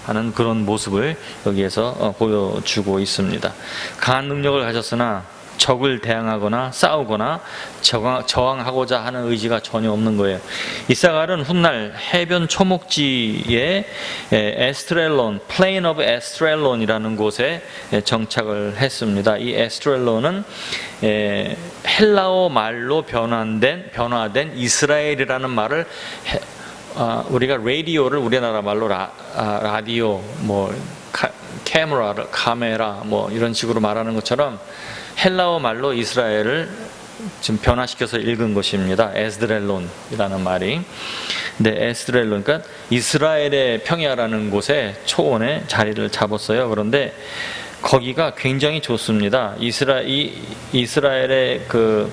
하는 그런 모습을 여기에서 보여주고 있습니다. 강한 능력을 가졌으나 적을 대항하거나 싸우거나 저항하고자 하는 의지가 전혀 없는 거예요. 이사갈은 훗날 해변 초목지의 에스트렐론, 플레인 오브 에스트렐론이라는 곳에 정착을 했습니다. 이 에스트렐론은 헬라어 말로 변화된 이스라엘이라는 말을 우리가 라디오를 우리나라 말로 라디오, 뭐 카메라 뭐 이런 식으로 말하는 것처럼 헬라어 말로 이스라엘을 지금 변화시켜서 읽은 것입니다. 에스드렐론이라는 말이. 근데 에스드렐론, 그러니까 이스라엘의 평야라는 곳에 초원에 자리를 잡았어요. 그런데 거기가 굉장히 좋습니다. 이스라엘의 그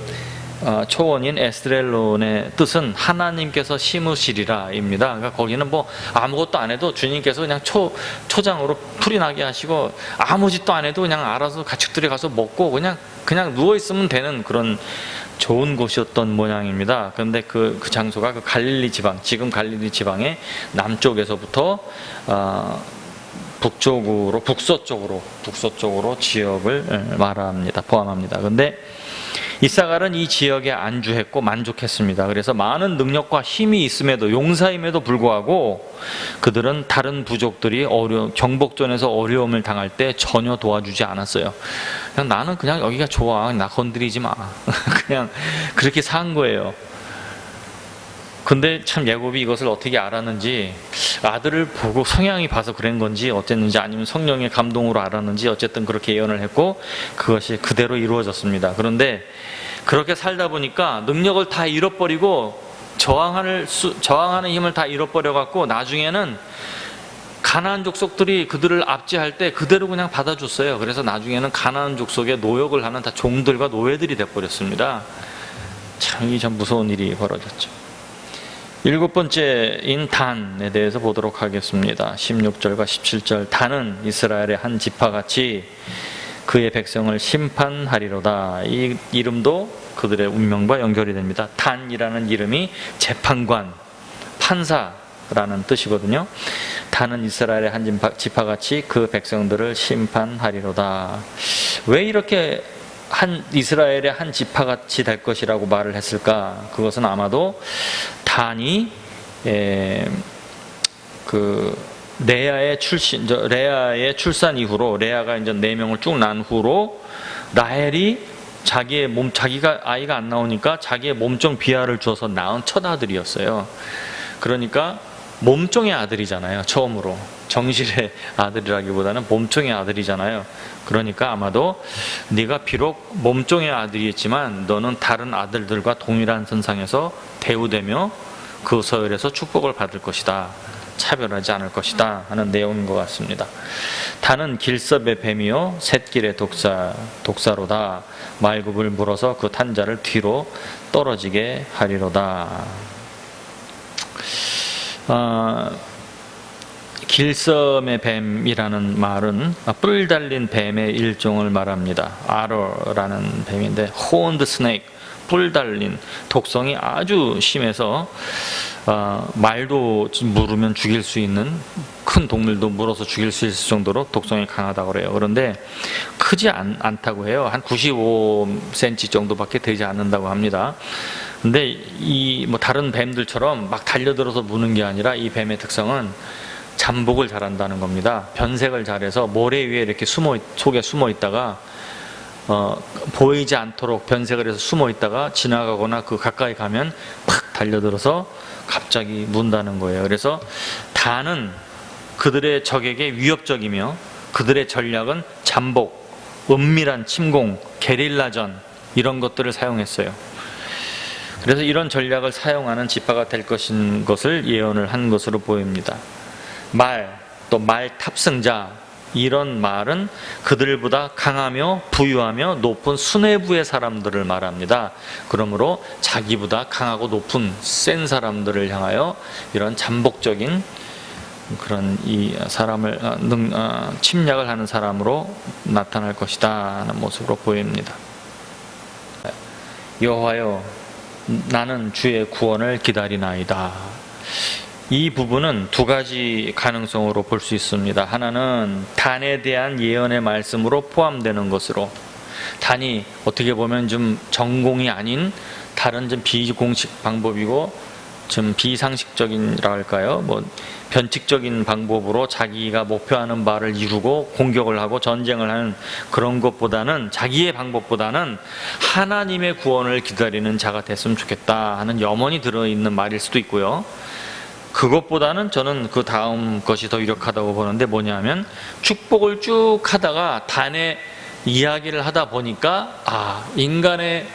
초원인 에스드렐론의 뜻은 하나님께서 심으시리라입니다. 그러니까 거기는 뭐 아무것도 안 해도 주님께서 그냥 초장으로 풀이 나게 하시고 아무 짓도 안 해도 그냥 알아서 가축들이 가서 먹고 그냥 누워 있으면 되는 그런 좋은 곳이었던 모양입니다. 그런데 그 장소가 그 갈릴리 지방, 지금 갈릴리 지방의 남쪽에서부터 북서쪽으로 지역을 말합니다. 포함합니다. 그런데 이사갈은 이 지역에 안주했고 만족했습니다. 그래서 많은 능력과 힘이 있음에도, 용사임에도 불구하고 그들은 다른 부족들이 정복전에서 어려움을 당할 때 전혀 도와주지 않았어요. 나는 그냥 여기가 좋아, 나 건드리지 마. 그냥 그렇게 산 거예요. 근데 참 야곱이 이것을 어떻게 알았는지, 아들을 보고 성향이 봐서 그런 건지 어쨌는지, 아니면 성령의 감동으로 알았는지, 어쨌든 그렇게 예언을 했고 그것이 그대로 이루어졌습니다. 그런데 그렇게 살다 보니까 능력을 다 잃어버리고 저항하는 힘을 다 잃어버려 갖고 나중에는 가나안 족속들이 그들을 압제할 때 그대로 그냥 받아줬어요. 그래서 나중에는 가나안 족속의 노역을 하는 다 종들과 노예들이 돼버렸습니다. 참 이게 참 무서운 일이 벌어졌죠. 7번째인 단에 대해서 보도록 하겠습니다. 16절과 17절. 단은 이스라엘의 한 지파같이 그의 백성을 심판하리로다. 이 이름도 그들의 운명과 연결이 됩니다. 단이라는 이름이 재판관, 판사라는 뜻이거든요. 단은 이스라엘의 한 지파같이 그 백성들을 심판하리로다. 왜 이렇게 이스라엘의 한 지파같이 될 것이라고 말을 했을까? 그것은 아마도 단이 레아의 출산 이후로, 레아가 이제 4명을 쭉 낳은 후로 라헬이 자기가 아이가 안 나오니까 자기의 몸종 비하를 줘서 낳은 첫 아들이었어요. 그러니까 몸종의 아들이잖아요. 처음으로 정실의 아들이라기보다는 몸종의 아들이잖아요. 그러니까 아마도 네가 비록 몸종의 아들이었지만 너는 다른 아들들과 동일한 선상에서 대우되며 그 서열에서 축복을 받을 것이다, 차별하지 않을 것이다 하는 내용인 것 같습니다. 단은 길섭의 뱀이요 샛길의 독사로다. 말굽을 물어서 그 탄자를 뒤로 떨어지게 하리로다. 길섬의 뱀이라는 말은 뿔 달린 뱀의 일종을 말합니다. 아러라는 뱀인데, horned snake, 뿔 달린, 독성이 아주 심해서 말도 물으면 죽일 수 있는, 큰 동물도 물어서 죽일 수 있을 정도로 독성이 강하다고 그래요. 그런데 크지 않다고 해요. 한 95cm 정도밖에 되지 않는다고 합니다. 근데 다른 뱀들처럼 막 달려들어서 무는 게 아니라 이 뱀의 특성은 잠복을 잘한다는 겁니다. 변색을 잘해서 모래 위에 이렇게 속에 숨어 있다가 보이지 않도록 변색을 해서 숨어 있다가 지나가거나 그 가까이 가면 팍 달려들어서 갑자기 문다는 거예요. 그래서 단은 그들의 적에게 위협적이며 그들의 전략은 잠복, 은밀한 침공, 게릴라전 이런 것들을 사용했어요. 그래서 이런 전략을 사용하는 지파가 될 것을 예언을 한 것으로 보입니다. 또 말 탑승자, 이런 말은 그들보다 강하며 부유하며 높은 수뇌부의 사람들을 말합니다. 그러므로 자기보다 강하고 높은 센 사람들을 향하여 이런 잠복적인 그런 이 사람을 침략을 하는 사람으로 나타날 것이다 하는 모습으로 보입니다. 여호와여, 나는 주의 구원을 기다리나이다. 이 부분은 두 가지 가능성으로 볼 수 있습니다. 하나는 단에 대한 예언의 말씀으로 포함되는 것으로, 단이 어떻게 보면 좀 전공이 아닌 다른 좀 비공식 방법이고 좀 비상식적인이라 할까요? 변칙적인 방법으로 자기가 목표하는 바를 이루고 공격을 하고 전쟁을 하는 그런 것보다는, 자기의 방법보다는 하나님의 구원을 기다리는 자가 됐으면 좋겠다 하는 염원이 들어있는 말일 수도 있고요. 그것보다는 저는 그 다음 것이 더 유력하다고 보는데, 뭐냐면 축복을 쭉 하다가 단의 이야기를 하다 보니까 인간의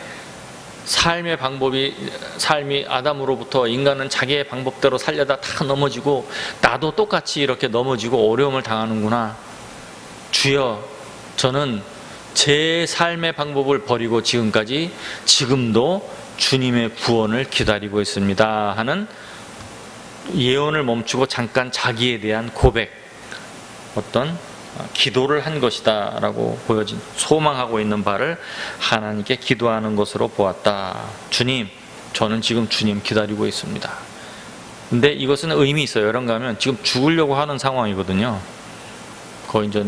삶이 아담으로부터 인간은 자기의 방법대로 살려다 다 넘어지고 나도 똑같이 이렇게 넘어지고 어려움을 당하는구나. 주여, 저는 제 삶의 방법을 버리고 지금도 주님의 구원을 기다리고 있습니다 하는 예언을 멈추고 잠깐 자기에 대한 고백, 어떤 기도를 한 것이다 라고 보여진, 소망하고 있는 바를 하나님께 기도하는 것으로 보았다. 주님, 저는 지금 주님 기다리고 있습니다. 근데 이것은 의미 있어요. 그런가 하면 지금 죽으려고 하는 상황이거든요. 거의 이제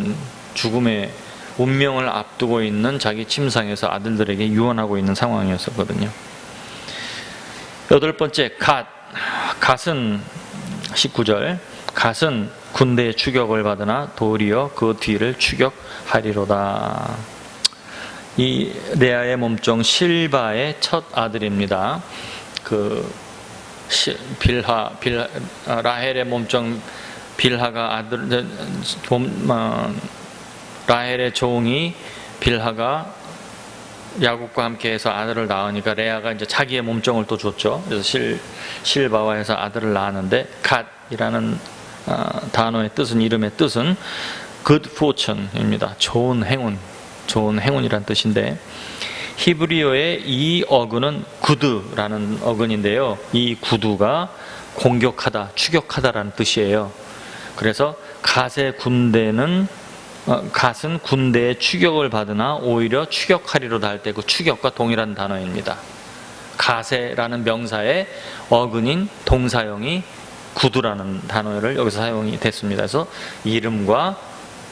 죽음의 운명을 앞두고 있는 자기 침상에서 아들들에게 유언하고 있는 상황이었었거든요. 여덟 번째, 갓은 19절, 갓은 군대의 추격을 받으나 도리어 그 뒤를 추격하리로다. 이 레아의 몸종 실바의 첫 아들입니다. 라헬의 몸종 빌하가 라헬의 종이 빌하가 야곱과 함께해서 아들을 낳으니까 레아가 이제 자기의 몸종을 또 줬죠. 그래서 실바와 해서 아들을 낳았는데, 갓이라는 단어의 뜻은, 이름의 뜻은 good fortune입니다. 좋은 행운이란 뜻인데, 히브리어의 이 어근은 구드라는 어근인데요. 이 구두가 공격하다, 추격하다라는 뜻이에요. 그래서 갓은 군대의 추격을 받으나 오히려 추격하리로다 할 때 그 추격과 동일한 단어입니다. 가세라는 명사의 어근인 동사형이 구두라는 단어를 여기서 사용이 됐습니다. 그래서 이름과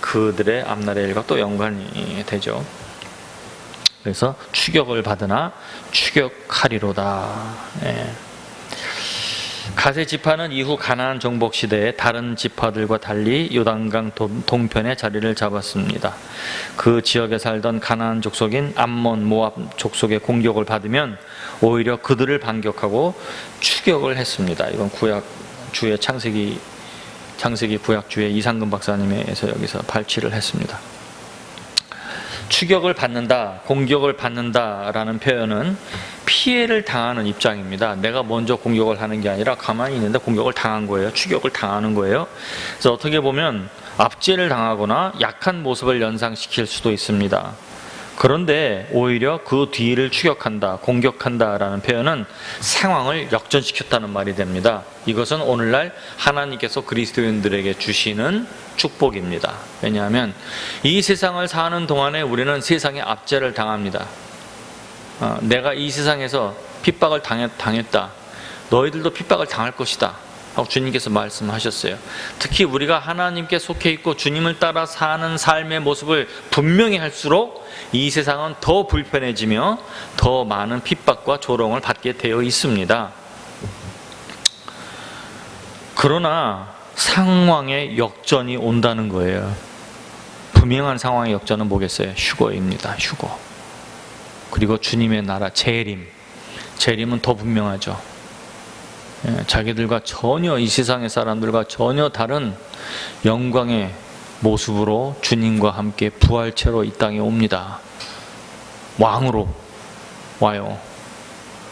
그들의 앞날의 일과 또 연관이 되죠. 그래서 추격을 받으나 추격하리로다. 갓의 지파는 이후 가나안 정복 시대에 다른 지파들과 달리 요단강 동편에 자리를 잡았습니다. 그 지역에 살던 가나안 족속인 암몬, 모압 족속의 공격을 받으면 오히려 그들을 반격하고 추격을 했습니다. 이건 구약주의 창세기 구약주의 이상근 박사님에서 여기서 발췌를 했습니다. 추격을 받는다, 공격을 받는다라는 표현은 피해를 당하는 입장입니다. 내가 먼저 공격을 하는 게 아니라 가만히 있는데 공격을 당한 거예요. 추격을 당하는 거예요. 그래서 어떻게 보면 압제를 당하거나 약한 모습을 연상시킬 수도 있습니다. 그런데 오히려 그 뒤를 추격한다, 공격한다라는 표현은 상황을 역전시켰다는 말이 됩니다. 이것은 오늘날 하나님께서 그리스도인들에게 주시는 축복입니다. 왜냐하면 이 세상을 사는 동안에 우리는 세상에 압제를 당합니다. 내가 이 세상에서 핍박을 당했다. 너희들도 핍박을 당할 것이다 하고 주님께서 말씀하셨어요. 특히 우리가 하나님께 속해 있고 주님을 따라 사는 삶의 모습을 분명히 할수록 이 세상은 더 불편해지며 더 많은 핍박과 조롱을 받게 되어 있습니다. 그러나 상황의 역전이 온다는 거예요. 분명한 상황의 역전은 뭐겠어요? 휴거입니다. 휴거. 그리고 주님의 나라 재림은 더 분명하죠. 자기들과 전혀, 이 세상의 사람들과 전혀 다른 영광의 모습으로 주님과 함께 부활체로 이 땅에 옵니다. 왕으로 와요.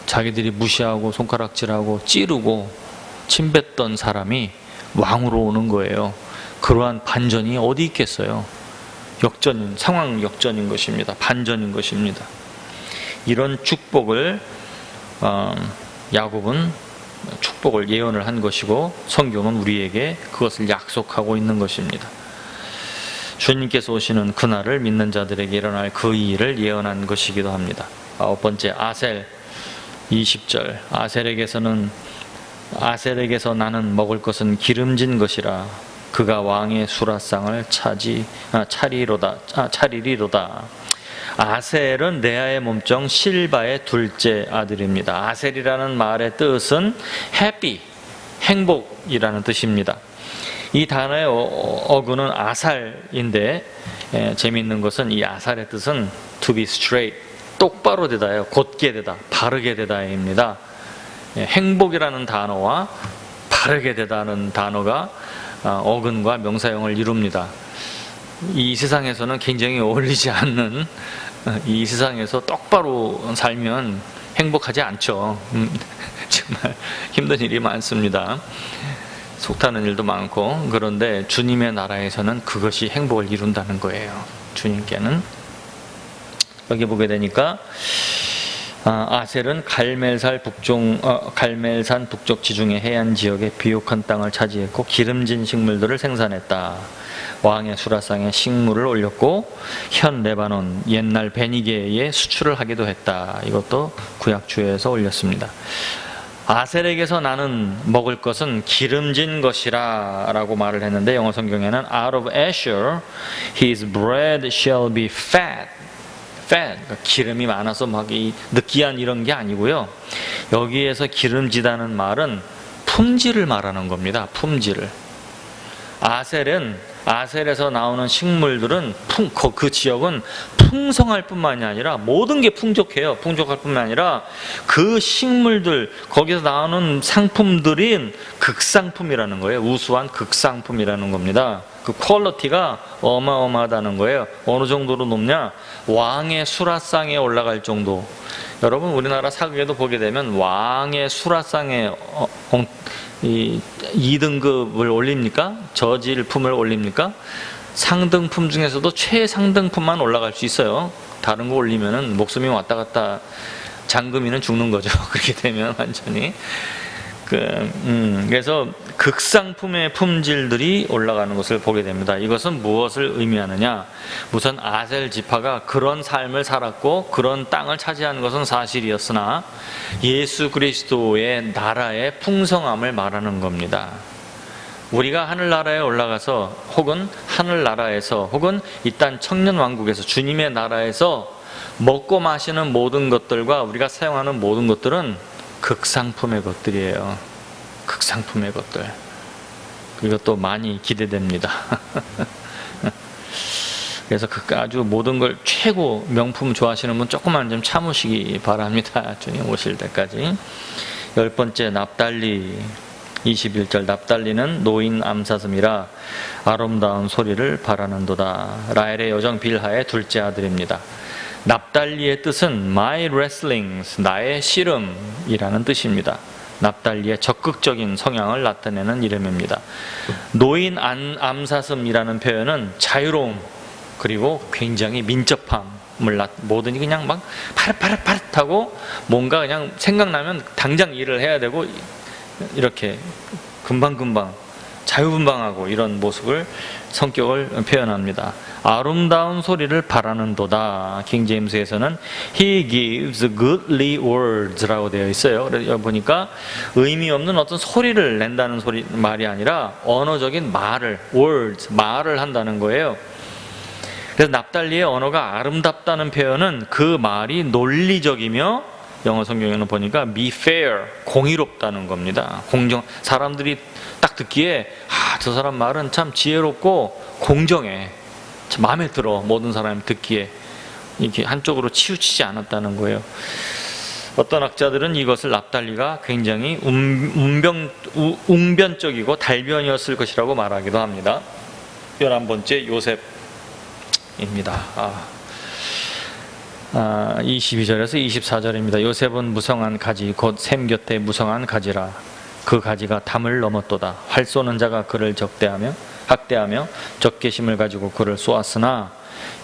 자기들이 무시하고 손가락질하고 찌르고 침뱉던 사람이 왕으로 오는 거예요. 그러한 반전이 어디 있겠어요? 상황 역전인 것입니다. 반전인 것입니다. 이런 축복을 야곱은 축복을 예언을 한 것이고 성경은 우리에게 그것을 약속하고 있는 것입니다. 주님께서 오시는 그날을 믿는 자들에게 일어날 그 일을 예언한 것이기도 합니다. 9번째, 아셀 20절. 아셀에게서 나는 먹을 것은 기름진 것이라 그가 왕의 수라상을 차리리로다. 아셀은 레아의 몸종 실바의 둘째 아들입니다. 아셀이라는 말의 뜻은 happy, 행복이라는 뜻입니다. 이 단어의 어구는 아살인데 재미있는 것은 이 아살의 뜻은 to be straight, 똑바로 되다예요. 곧게 되다, 바르게 되다입니다. 행복이라는 단어와 바르게 되다는 단어가 어근과 명사형을 이룹니다. 이 세상에서는 굉장히 어울리지 않는, 이 세상에서 똑바로 살면 행복하지 않죠. 정말 힘든 일이 많습니다. 속타는 일도 많고. 그런데 주님의 나라에서는 그것이 행복을 이룬다는 거예요. 주님께는. 여기 보게 되니까 아셀은 갈멜산 북쪽 지중해 해안 지역의 비옥한 땅을 차지했고 기름진 식물들을 생산했다. 왕의 수라상에 식물을 올렸고 현 레바논 옛날 베니게에 수출을 하기도 했다. 이것도 구약주에서 올렸습니다. 아셀에게서 나는 먹을 것은 기름진 것이라 라고 말을 했는데 영어 성경에는 Out of Asher his bread shall be fat. 그러니까 기름이 많아서 막 느끼한 이런 게 아니고요. 여기에서 기름지다는 말은 품질을 말하는 겁니다. 품질을. 아셀에서 나오는 식물들은 그 지역은 풍성할 뿐만이 아니라 모든 게 풍족해요. 풍족할 뿐만 아니라 그 식물들, 거기서 나오는 상품들인 극상품이라는 거예요. 우수한 극상품이라는 겁니다. 그 퀄리티가 어마어마하다는 거예요. 어느 정도로 높냐? 왕의 수라상에 올라갈 정도. 여러분, 우리나라 사극에도 보게 되면 왕의 수라상에 2등급을 올립니까? 저질품을 올립니까? 상등품 중에서도 최상등품만 올라갈 수 있어요. 다른 거 올리면은 목숨이 왔다 갔다 장금이는 죽는 거죠. 그렇게 되면 완전히. 그래서 극상품의 품질들이 올라가는 것을 보게 됩니다. 이것은 무엇을 의미하느냐? 우선 아셀 지파가 그런 삶을 살았고 그런 땅을 차지한 것은 사실이었으나 예수 그리스도의 나라의 풍성함을 말하는 겁니다. 우리가 하늘나라에 올라가서 혹은 하늘나라에서 혹은 이 땅 청년왕국에서 주님의 나라에서 먹고 마시는 모든 것들과 우리가 사용하는 모든 것들은 극상품의 것들이에요. 극상품의 것들. 이것도 많이 기대됩니다. 그래서 아주 모든 걸 최고 명품 좋아하시는 분 조금만 좀 참으시기 바랍니다. 주님 오실 때까지. 10번째, 납달리 21절. 납달리는 노인 암사슴이라 아름다운 소리를 바라는도다. 라헬의 여정 빌하의 둘째 아들입니다. 납달리의 뜻은 my wrestlings, 나의 씨름이라는 뜻입니다. 납달리의 적극적인 성향을 나타내는 이름입니다. 노인 암사슴이라는 표현은 자유로움 그리고 굉장히 민첩함을 뭐든지 그냥 막 파릇파릇파릇하고 뭔가 그냥 생각나면 당장 일을 해야 되고 이렇게 금방금방 자유분방하고 이런 모습을 성격을 표현합니다. 아름다운 소리를 바라는도다. 킹제임스에서는 He gives goodly words라고 되어 있어요. 그래서 보니까 의미 없는 어떤 소리를 낸다는 말이 아니라 언어적인 말을 한다는 거예요. 그래서 납달리의 언어가 아름답다는 표현은 그 말이 논리적이며 영어 성경에는 보니까 be fair, 공의롭다는 겁니다. 사람들이 딱 듣기에 저 사람 말은 참 지혜롭고 공정해, 참 마음에 들어. 모든 사람이 듣기에 이렇게 한쪽으로 치우치지 않았다는 거예요. 어떤 학자들은 이것을 납달리가 굉장히 웅변적이고 달변이었을 것이라고 말하기도 합니다. 11번째, 요셉입니다. 22절에서 24절입니다. 요셉은 무성한 가지 곧 샘 곁에 무성한 가지라. 그 가지가 담을 넘었도다. 활 쏘는 자가 그를 학대하며 적개심을 가지고 그를 쏘았으나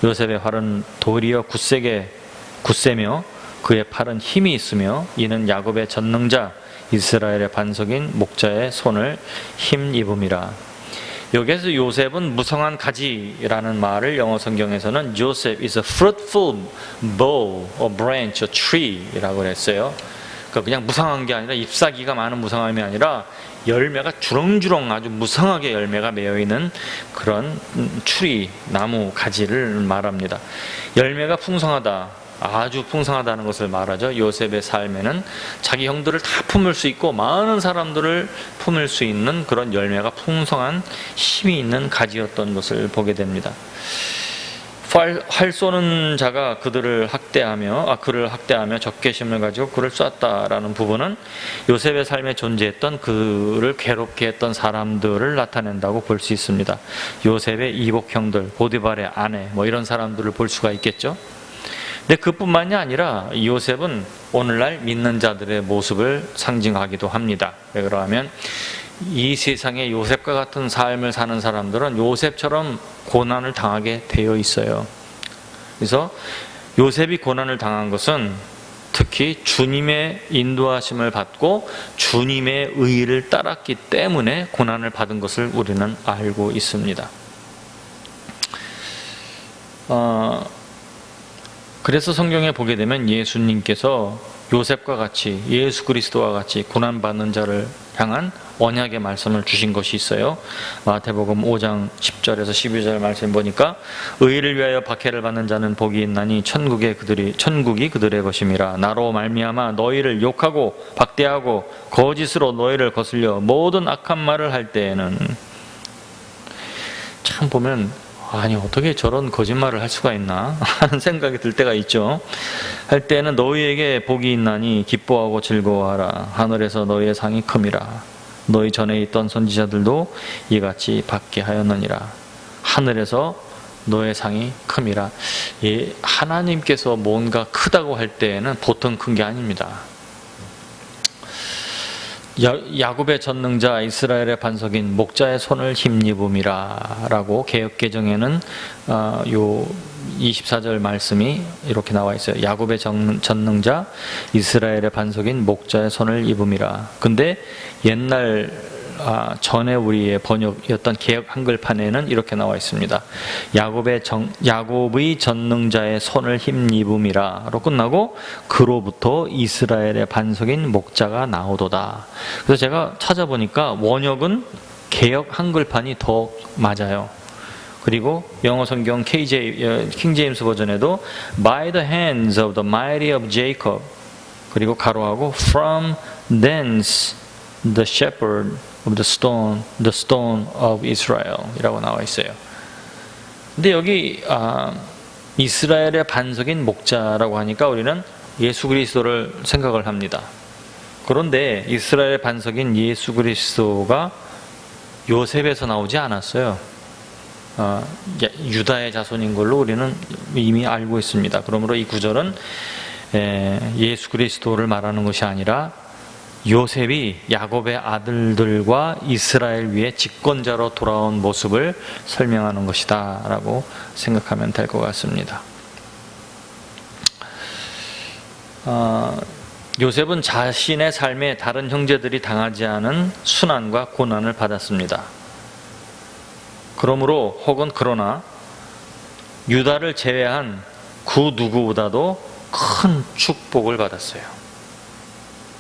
요셉의 활은 도리어 굳세며 그의 팔은 힘이 있으며 이는 야곱의 전능자 이스라엘의 반석인 목자의 손을 힘입음이라. 여기에서 요셉은 무성한 가지라는 말을 영어 성경에서는 Joseph is a fruitful bough, a branch, a tree라고 했어요. 그냥 무성한 게 아니라 잎사귀가 많은 무성함이 아니라 열매가 주렁주렁 아주 무성하게 열매가 매여있는 그런 추리, 나무, 가지를 말합니다. 열매가 풍성하다, 아주 풍성하다는 것을 말하죠. 요셉의 삶에는 자기 형들을 다 품을 수 있고 많은 사람들을 품을 수 있는 그런 열매가 풍성한 힘이 있는 가지였던 것을 보게 됩니다. 활 쏘는 자가 그를 학대하며 적개심을 가지고 그를 쐈다라는 부분은 요셉의 삶에 존재했던 그를 괴롭게 했던 사람들을 나타낸다고 볼 수 있습니다. 요셉의 이복 형들, 보디발의 아내, 이런 사람들을 볼 수가 있겠죠. 근데 그뿐만이 아니라 요셉은 오늘날 믿는 자들의 모습을 상징하기도 합니다. 왜 그러냐면 이 세상에 요셉과 같은 삶을 사는 사람들은 요셉처럼 고난을 당하게 되어 있어요. 그래서 요셉이 고난을 당한 것은 특히 주님의 인도하심을 받고 주님의 의를 따랐기 때문에 고난을 받은 것을 우리는 알고 있습니다. 그래서 성경에 보게 되면 예수님께서 요셉과 같이 예수 그리스도와 같이 고난받는 자를 향한 언약의 말씀을 주신 것이 있어요. 마태복음 5장 10절에서 12절 말씀 보니까 의를 위하여 박해를 받는 자는 복이 있나니 천국이 그들의 것임이라. 나로 말미암아 너희를 욕하고 박대하고 거짓으로 너희를 거슬려 모든 악한 말을 할 때에는, 참 보면 아니 어떻게 저런 거짓말을 할 수가 있나 하는 생각이 들 때가 있죠. 할 때는 너희에게 복이 있나니 기뻐하고 즐거워하라. 하늘에서 너희의 상이 큼이라. 너희 전에 있던 선지자들도 이같이 받게 하였느니라. 하늘에서 너의 상이 큼이라. 하나님께서 뭔가 크다고 할 때에는 보통 큰 게 아닙니다. 야곱의 전능자 이스라엘의 반석인 목자의 손을 힘입음이라 라고 개역개정에는 요 24절 말씀이 이렇게 나와 있어요. 야곱의 전능자 이스라엘의 반석인 목자의 손을 입음이라. 근데 옛날 전에 우리의 번역이었던 개역 한글판에는 이렇게 나와 있습니다. 야곱의 전능자의 손을 힘입음이라로 끝나고 그로부터 이스라엘의 반석인 목자가 나오도다. 그래서 제가 찾아보니까 원역은 개역 한글판이 더 맞아요. 그리고 영어 성경 킹 제임스 버전에도 By the hands of the mighty of Jacob, 그리고 가로하고 From thence the shepherd of the stone of Israel 이라고 나와 있어요. 근데 여기 이스라엘의 반석인 목자라고 하니까 우리는 예수 그리스도를 생각을 합니다. 그런데 이스라엘의 반석인 예수 그리스도가 요셉에서 나오지 않았어요. 유다의 자손인 걸로 우리는 이미 알고 있습니다. 그러므로 이 구절은 예수 그리스도를 말하는 것이 아니라 요셉이 야곱의 아들들과 이스라엘 위에 집권자로 돌아온 모습을 설명하는 것이다 라고 생각하면 될 것 같습니다. 요셉은 자신의 삶에 다른 형제들이 당하지 않은 순환과 고난을 받았습니다. 그러나 유다를 제외한 그 누구보다도 큰 축복을 받았어요.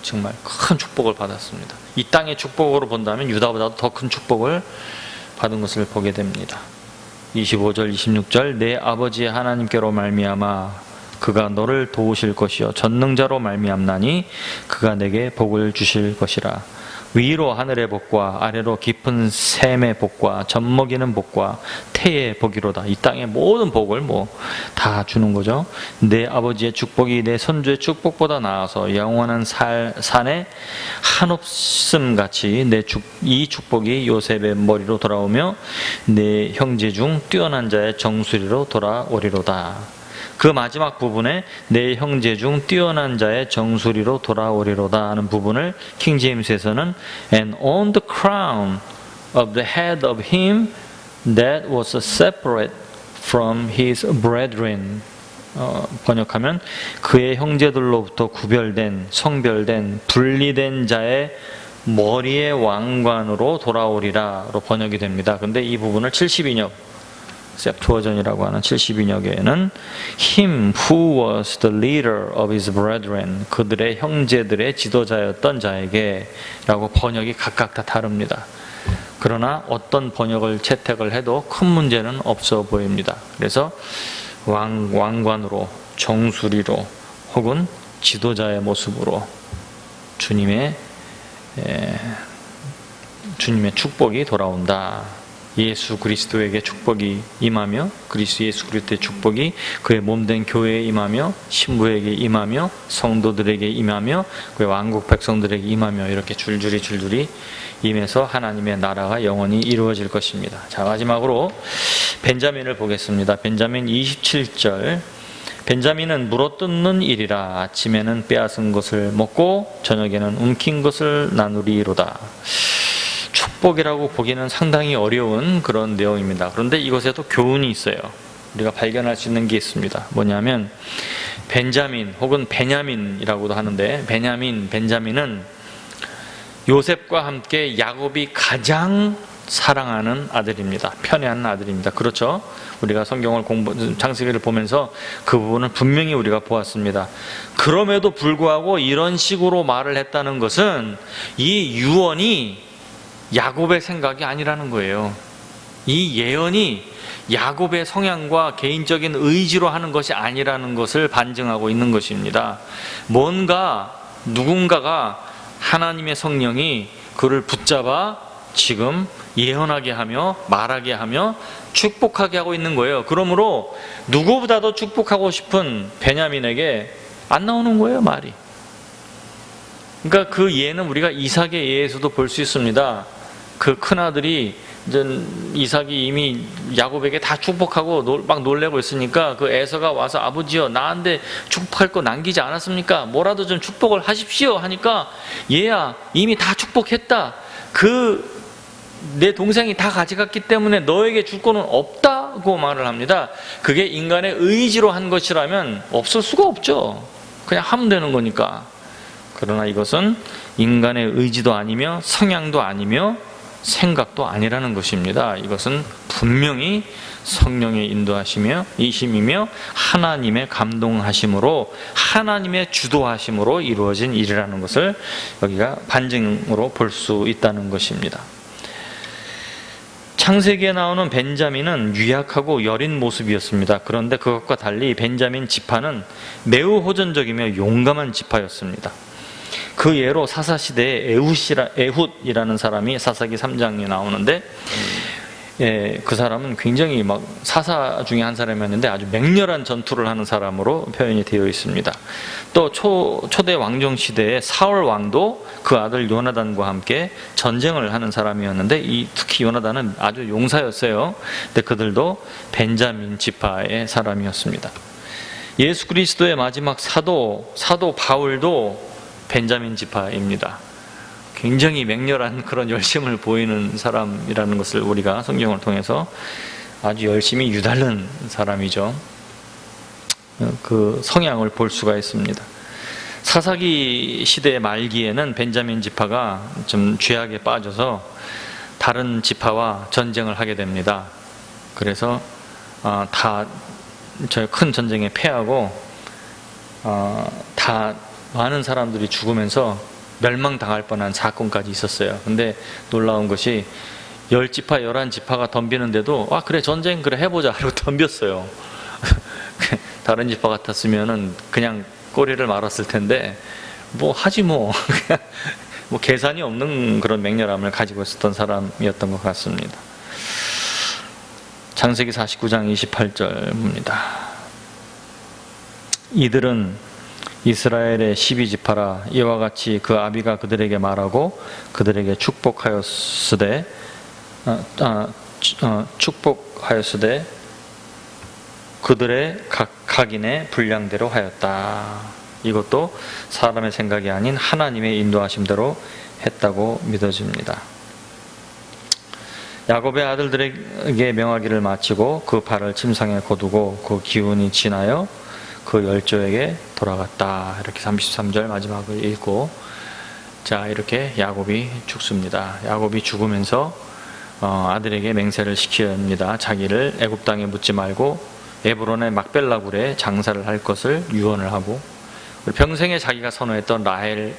정말 큰 축복을 받았습니다. 이 땅의 축복으로 본다면 유다보다도 더 큰 축복을 받은 것을 보게 됩니다. 25절 26절 내 아버지의 하나님께로 말미암아 그가 너를 도우실 것이요 전능자로 말미암나니 그가 내게 복을 주실 것이라. 위로 하늘의 복과 아래로 깊은 샘의 복과 젖먹이는 복과 태의 복이로다. 이 땅의 모든 복을 다 주는 거죠. 내 아버지의 축복이 내 선조의 축복보다 나아서 영원한 산에 한없음같이 이 축복이 요셉의 머리로 돌아오며 내 형제 중 뛰어난 자의 정수리로 돌아오리로다. 그 마지막 부분에 내 형제 중 뛰어난 자의 정수리로 돌아오리로다 하는 부분을 킹 제임스에서는 And on the crown of the head of him that was separate from his brethren, 번역하면 그의 형제들로부터 구별된, 성별된, 분리된 자의 머리의 왕관으로 돌아오리라로 번역이 됩니다. 근데 이 부분을 72역 셉투어전이라고 하는 72역에는 Him who was the leader of his brethren, 그들의 형제들의 지도자였던 자에게 라고 번역이 각각 다 다릅니다. 그러나 어떤 번역을 채택을 해도 큰 문제는 없어 보입니다. 그래서 왕관으로, 정수리로 혹은 지도자의 모습으로 주님의 축복이 돌아온다. 예수 그리스도에게 축복이 임하며 예수 그리스도의 축복이 그의 몸된 교회에 임하며 신부에게 임하며 성도들에게 임하며 그의 왕국 백성들에게 임하며 이렇게 줄줄이 임해서 하나님의 나라가 영원히 이루어질 것입니다. 자, 마지막으로 벤자민을 보겠습니다. 벤자민 27절. 벤자민은 물어뜯는 일이라 아침에는 빼앗은 것을 먹고 저녁에는 움킨 것을 나누리로다. 축복이라고 보기는 상당히 어려운 그런 내용입니다. 그런데 이것에도 교훈이 있어요. 우리가 발견할 수 있는 게 있습니다. 뭐냐면 벤자민 혹은 베냐민이라고도 하는데 벤자민은 요셉과 함께 야곱이 가장 사랑하는 아들입니다. 편애하는 아들입니다. 그렇죠? 우리가 성경을 창세기를 보면서 그 부분을 분명히 우리가 보았습니다. 그럼에도 불구하고 이런 식으로 말을 했다는 것은 이 유언이 야곱의 생각이 아니라는 거예요. 이 예언이 야곱의 성향과 개인적인 의지로 하는 것이 아니라는 것을 반증하고 있는 것입니다. 누군가가 하나님의 성령이 그를 붙잡아 지금 예언하게 하며 말하게 하며 축복하게 하고 있는 거예요. 그러므로 누구보다도 축복하고 싶은 베냐민에게 안 나오는 거예요, 말이. 그러니까 그 예는 우리가 이삭의 예에서도 볼 수 있습니다. 그 큰아들이 이삭이 이미 야곱에게 다 축복하고 막 놀래고 있으니까 그 에서가 와서 아버지요, 나한테 축복할 거 남기지 않았습니까? 뭐라도 좀 축복을 하십시오 하니까 얘야, 이미 다 축복했다. 내 동생이 다 가져갔기 때문에 너에게 줄 거는 없다고 말을 합니다. 그게 인간의 의지로 한 것이라면 없을 수가 없죠. 그냥 하면 되는 거니까. 그러나 이것은 인간의 의지도 아니며 성향도 아니며 생각도 아니라는 것입니다. 이것은 분명히 성령의 인도하심이며 하나님의 감동하심으로 하나님의 주도하심으로 이루어진 일이라는 것을 여기가 반증으로 볼 수 있다는 것입니다. 창세기에 나오는 벤자민은 유약하고 여린 모습이었습니다. 그런데 그것과 달리 벤자민 지파는 매우 호전적이며 용감한 지파였습니다. 그 예로 사사시대에 에훗이라는 사람이 사사기 3장에 나오는데 그 사람은 굉장히 막 사사 중에 한 사람이었는데 아주 맹렬한 전투를 하는 사람으로 표현이 되어 있습니다. 또 초대 왕정 시대에 사울 왕도 그 아들 요나단과 함께 전쟁을 하는 사람이었는데 특히 요나단은 아주 용사였어요. 근데 그들도 벤자민 지파의 사람이었습니다. 예수 그리스도의 마지막 사도 바울도 벤자민 지파입니다. 굉장히 맹렬한 그런 열심을 보이는 사람이라는 것을 우리가 성경을 통해서 아주 열심히 유달른 사람이죠. 그 성향을 볼 수가 있습니다. 사사기 시대의 말기에는 벤자민 지파가 좀 죄악에 빠져서 다른 지파와 전쟁을 하게 됩니다. 그래서 다 큰 전쟁에 패하고 다 많은 사람들이 죽으면서 멸망당할 뻔한 사건까지 있었어요. 근데 놀라운 것이 10지파, 11지파가 덤비는데도 그래 전쟁 그래 해보자 하고 덤볐어요. 다른 지파 같았으면은 그냥 꼬리를 말았을 텐데 하지 뭐 계산이 없는 그런 맹렬함을 가지고 있었던 사람이었던 것 같습니다. 창세기 49장 28절입니다. 이들은 이스라엘의 12지파라 이와 같이 그 아비가 그들에게 말하고 그들에게 축복하였으되 그들의 각인의 분량대로 하였다. 이것도 사람의 생각이 아닌 하나님의 인도하심대로 했다고 믿어집니다. 야곱의 아들들에게 명하기를 마치고 그 발을 침상에 거두고 그 기운이 지나여 그 열조에게 돌아갔다. 이렇게 33절 마지막을 읽고, 자, 이렇게 야곱이 죽습니다. 야곱이 죽으면서 아들에게 맹세를 시킵니다. 자기를 애굽 땅에 묻지 말고 에브론의 막벨라 굴에 장사를 할 것을 유언을 하고, 평생에 자기가 선호했던 라헬의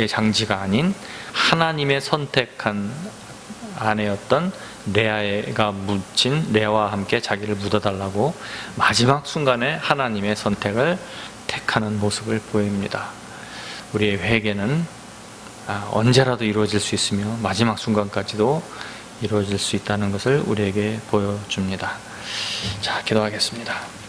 장지가 아닌 하나님의 선택한 아내였던 레아가 묻힌 레아와 함께 자기를 묻어달라고 마지막 순간에 하나님의 선택을 택하는 모습을 보입니다. 우리의 회개는 언제라도 이루어질 수 있으며 마지막 순간까지도 이루어질 수 있다는 것을 우리에게 보여줍니다. 자, 기도하겠습니다.